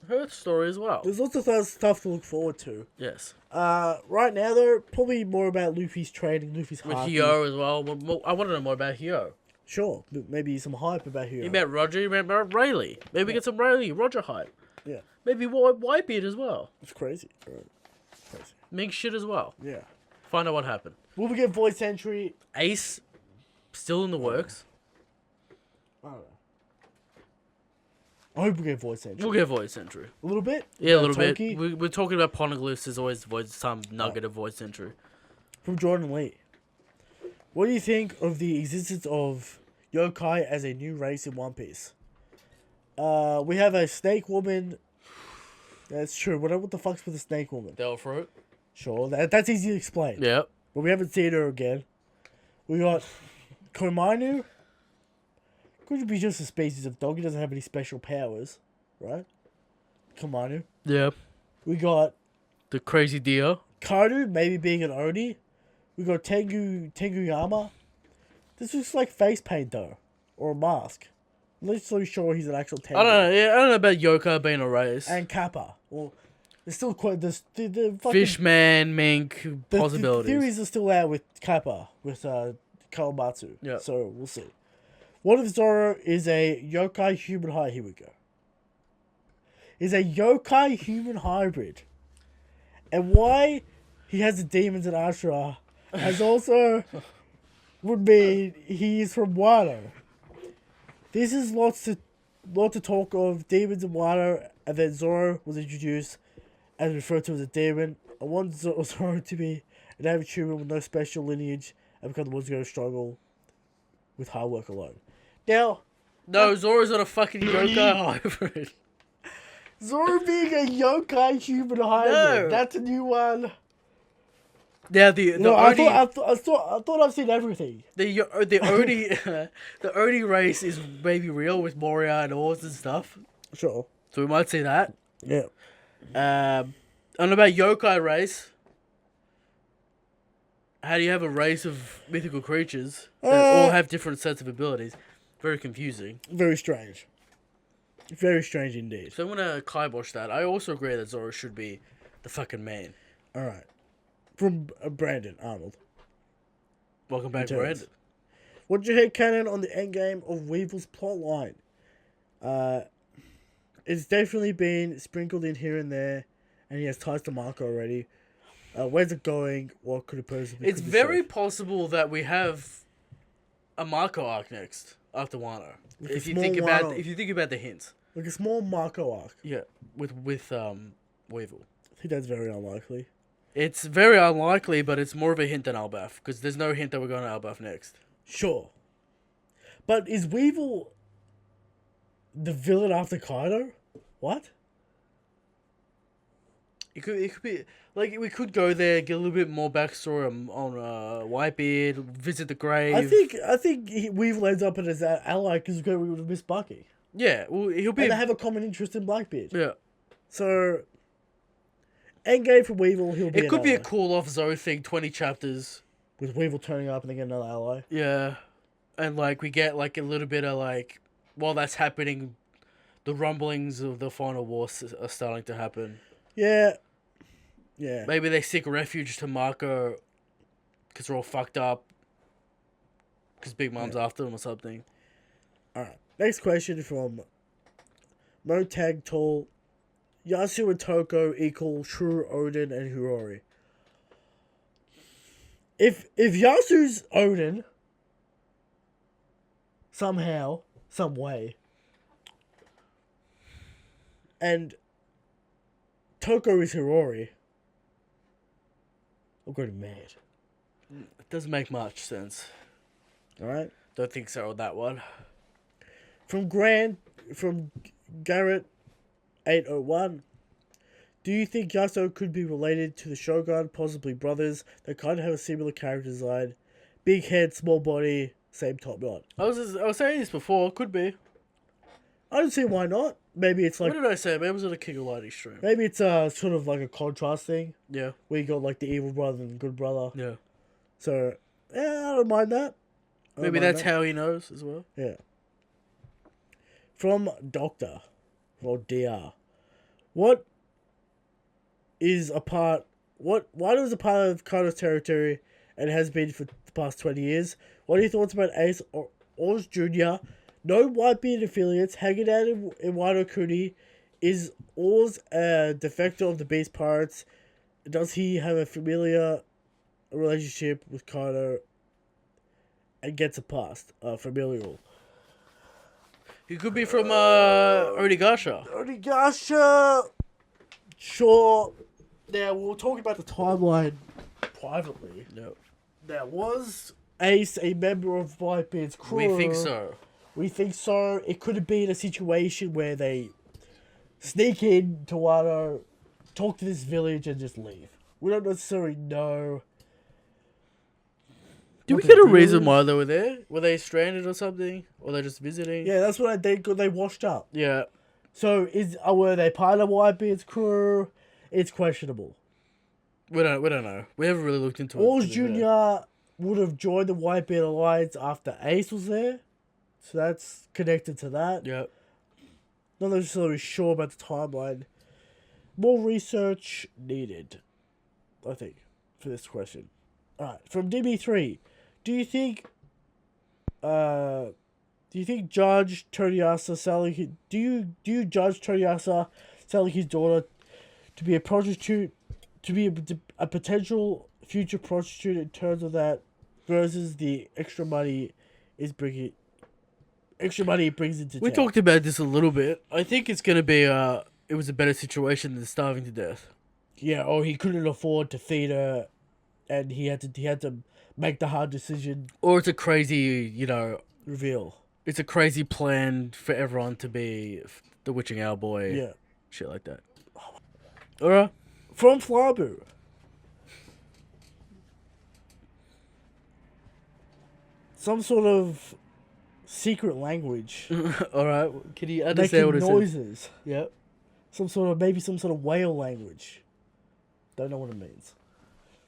her story as well. There's lots of stuff to look forward to. Yes. Right now, though, probably more about Luffy's training, Luffy's With hype. Hyo as well. I want to know more about Hyo. Sure, maybe some hype about Hyo. You met Roger, you met Rayleigh. Maybe get some Rayleigh, Roger hype. Yeah. Maybe Whitebeard as well. It's crazy. Right. Crazy. Mink shit as well. Yeah. Find out what happened. Will we get voice entry? Ace, still in the works. I don't know. I hope we get voice entry. We'll get voice entry. A little bit? Yeah, a little Toki? bit. We're talking about Poneglyphs. There's always some nugget of voice entry. From Jordan Lee. What do you think of the existence of yokai as a new race in One Piece? We have a snake woman. That's true. What the fuck's with the snake woman? Devil Fruit. Sure, that's easy to explain. Yeah. But we haven't seen her again. We got Komainu. Could be just a species of dog. He doesn't have any special powers, right? Komainu. Yeah. We got The crazy deer. Kaido, maybe being an Oni. We got Tenguyama. This looks like face paint though, or a mask. I'm not so sure he's an actual Tengu. I don't know. Yeah, I don't know about Yoka being a race. And Kappa. Well, there's still quite the fucking Fishman, Mink, the possibilities. theories are still out with Kappa with Kawamatsu. Yeah. So we'll see. What if Zoro is a yokai human hybrid? Here we go. Is a yokai human hybrid, and why he has the demons in Ashura, as also would mean he's from Wano. This is lots of talk of demons in Wano, and then Zoro was introduced and referred to as a demon. I want Zoro to be an average human with no special lineage and become the ones going to struggle with hard work alone. Now, No, Zoro's not a fucking yokai hybrid. Zoro being a yokai human hybrid. No. That's a new one. Now the No, Oni, I thought I've seen everything. the Oni the Oni race is maybe real with Moria and Oars and stuff. Sure. So we might see that. Yeah. I don't know about yokai race. How do you have a race of mythical creatures that all have different sets of abilities? Very confusing. Very strange. Very strange indeed. So I'm gonna kibosh that. I also agree that Zoro should be the fucking man. All right. From Brandon Arnold. Welcome back, Returns. Brandon. What's your headcanon on the endgame of Weevil's plotline? It's definitely been sprinkled in here and there, and he has ties to Marco already. Where's it going? What could it possibly? It's very possible that we have a Marco arc next after Wano. Like a If you small think about Wano. the hints. like a small Marco arc. Yeah, with Weevil. I think that's very unlikely. It's very unlikely, but it's more of a hint than Albaf because there's no hint that we're going to Albaf next. Sure. But is Weevil the villain after Kaido? What? It could be like we could go there, get a little bit more backstory on Whitebeard, visit the grave. I think Weevil ends up as an ally because we would have missed Bucky. Yeah, well, he'll be. And they have a common interest in Blackbeard. Yeah, So, endgame for Weevil, he'll be it an could be a ally. cool off Zoe thing. 20 chapters. With Weevil turning up and they get another ally. Yeah, and like we get like a little bit of like while that's happening, the rumblings of the final war are starting to happen. Yeah. Yeah. Maybe they seek refuge to Marco because they're all fucked up. Because Big Mom's after them or something. Alright. Next question from Motag Tall. Yasu and Toko equal True Odin and Hurori. If Yasu's Odin, somehow, some way, and Toko is Hurori, I'm going mad. It doesn't make much sense. Alright? Don't think so on that one. From Garrett 801. Do you think Yasuo could be related to the Shogun, possibly brothers? They kind of have a similar character design. Big head, small body, same top knot. I was saying this before. Could be. I don't see why not. maybe it's like What did I say? Maybe it was on a King of Lighting stream. maybe it's sort of like a contrast thing Yeah. where you got like the evil brother and the good brother. Yeah. So yeah, I don't mind that. I don't Maybe mind that's that. how he knows as well. Yeah. From Doctor or DR, what is a part? Why was a part of Carter's territory and has been for the past 20 years? What are your thoughts about Ace or Oz Jr.? No Whitebeard affiliates hanging out in Wano Kuni. Is Oz a defector of the Beast Pirates? Does he have a familiar relationship with Carter and gets a past? Familial. He could be from Onigasha. Onigasha! Sure. Now, we were talking about the timeline privately. No. Now, was Ace a member of Whitebeard's crew? We think so. We think so. It could have been a situation where they sneak in to Wano, talk to this village, and just leave. We don't necessarily know. Do what we the get a deal reason is. why they were there? Were they stranded or something? Or they're just visiting? Yeah, that's what I think. They washed up. Yeah. So, were they part of Whitebeard's crew? It's questionable. We don't know. We haven't really looked into it. Oz to be fair. Jr. would have joined the Whitebeard Alliance after Ace was there. So that's connected to that. Yeah. Not necessarily sure about the timeline. More research needed, I think, for this question. Alright, from DB3. Do you think Judge Toriasa selling do you judge Toriasa selling his daughter to be a prostitute, to be a potential future prostitute in terms of that, versus the extra money it brings into We town? talked about this a little bit. I think it's going to be it was a better situation than starving to death. Yeah, or he couldn't afford to feed her, and he had to make the hard decision. Or it's a crazy, Reveal. it's a crazy plan for everyone to be the Witching Owl boy. Yeah. Shit like that. Alright. From Flabu. Some sort of secret language. Alright. Can you understand Making what it says? noises. Yeah. Some sort of whale language. Don't know what it means.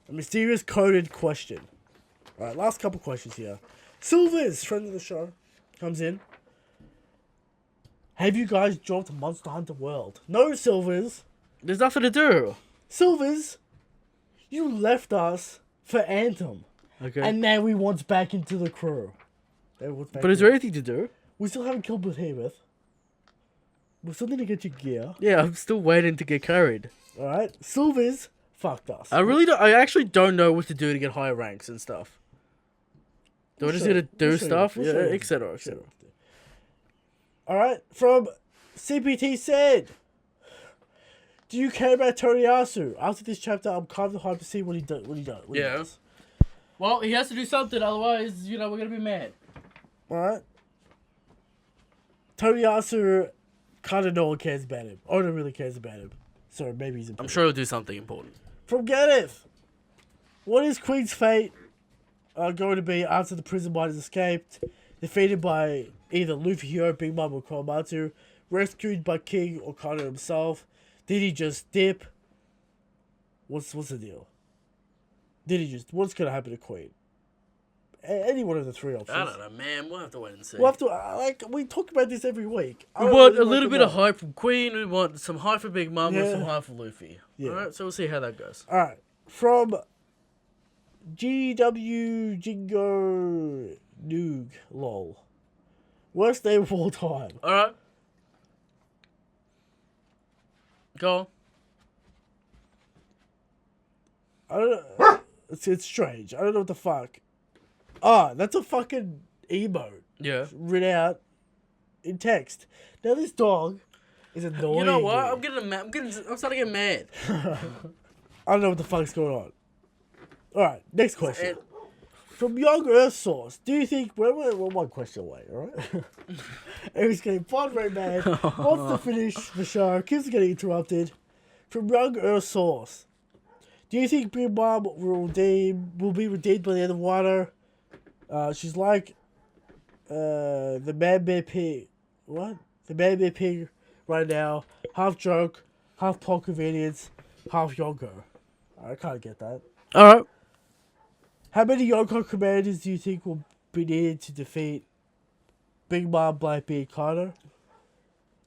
A mysterious coded question. Alright, last couple questions here. Silvers, friend of the show, comes in. Have you guys dropped Monster Hunter World? No, Silvers. There's nothing to do. Silvers, you left us for Anthem. Okay. And now we want back into the crew. But is there anything to do? We still haven't killed Behemoth. We still need to get your gear. Yeah, I'm still waiting to get carried. Alright? Silvers fucked us. I actually don't know what to do to get higher ranks and stuff. Do I just need to do stuff? Yeah, etc. etc. Alright, from CPT said, do you care about Toriyasu? After this chapter, I'm kind of hyped to see what he does. Yeah. Well, he has to do something, otherwise, we're gonna be mad. Alright. Toriyasu, kind of no one cares about him. Oda really cares about him. So maybe he's I'm important. sure he'll do something important. From Ganeth, what is Queen's fate going to be after the prison miners escaped, defeated by either Luffy Hero, Big Mom, or Komatsu, rescued by King or Kano himself? Did he just dip? What's the deal? What's going to happen to Queen? Any one of the three options. I don't know, man. We'll have to wait and see. We'll have to, we talk about this every week. We want a little bit of hype from Queen. We want some hype for Big Mom and Yeah. some hype for Luffy. Yeah. Alright, so we'll see how that goes. Alright, from GW Jingo Noog, lol. Worst day of all time. Alright. Go on. I don't know. It's strange. I don't know what the fuck. Ah, that's a fucking emote Yeah. written out in text. Now this dog is annoying. You know what? me. I'm starting to get mad. I don't know what the fuck's going on. Alright, next question. And- From Young Earth Source, do you think we're one question away, alright? He's getting fun very bad. Wants to finish the show, keeps getting interrupted. From Young Earth Source, do you think Big Mom will be redeemed by the end of Wano? She's like the Man Bear Pig. What? The Man Bear Pig right now. Half joke, half plot convenience, half Yonko. I can't get that. Alright. How many Yonko commanders do you think will be needed to defeat Big Mom, Blackbeard, Kaido?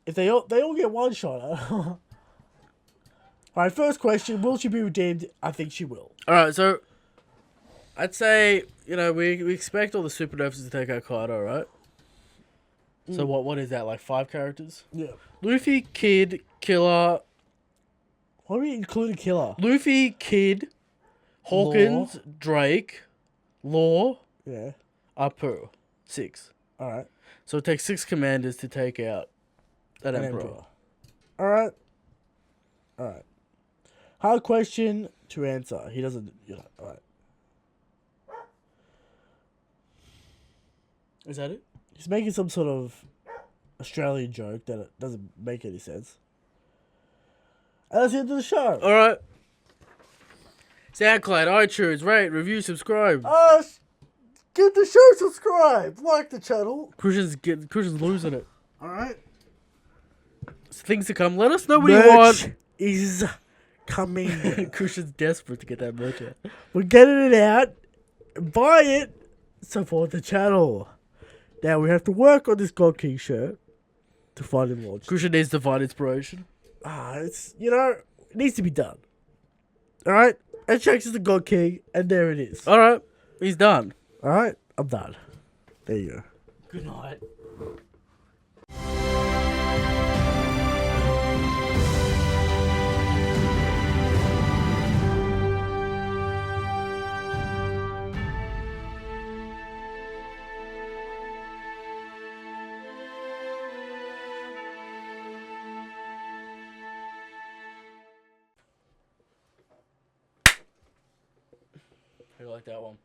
If they all get one shot. Alright, first question, will she be redeemed? I think she will. Alright, so I'd say, we expect all the supernovas to take out Kaido, right? So what is that, like 5 characters? Yeah. Luffy, Kid, Killer. What do we include a killer? Luffy, Kid, Hawkins, Drake, Law, Yeah. Apu. 6. Alright. So it takes 6 commanders to take out that An Emperor. emperor. Alright. Alright. Hard question to answer. He doesn't, alright. Is that it? He's making some sort of Australian joke that it doesn't make any sense. And that's the end of the show. Alright. SoundCloud, iTunes, rate, review, subscribe. Give the show subscribe. Like the channel. Christian's losing it. Alright. Things to come. Let us know what you want. Is coming. Christian's desperate to get that merch out. We're getting it out. Buy it. Support the channel. Now we have to work on this God King shirt to find him launch. Christian needs divine inspiration. It's it needs to be done. Alright? And Shanks is the God King, and there it is. Alright. He's done. Alright? I'm done. There you go. Good night. I like that one.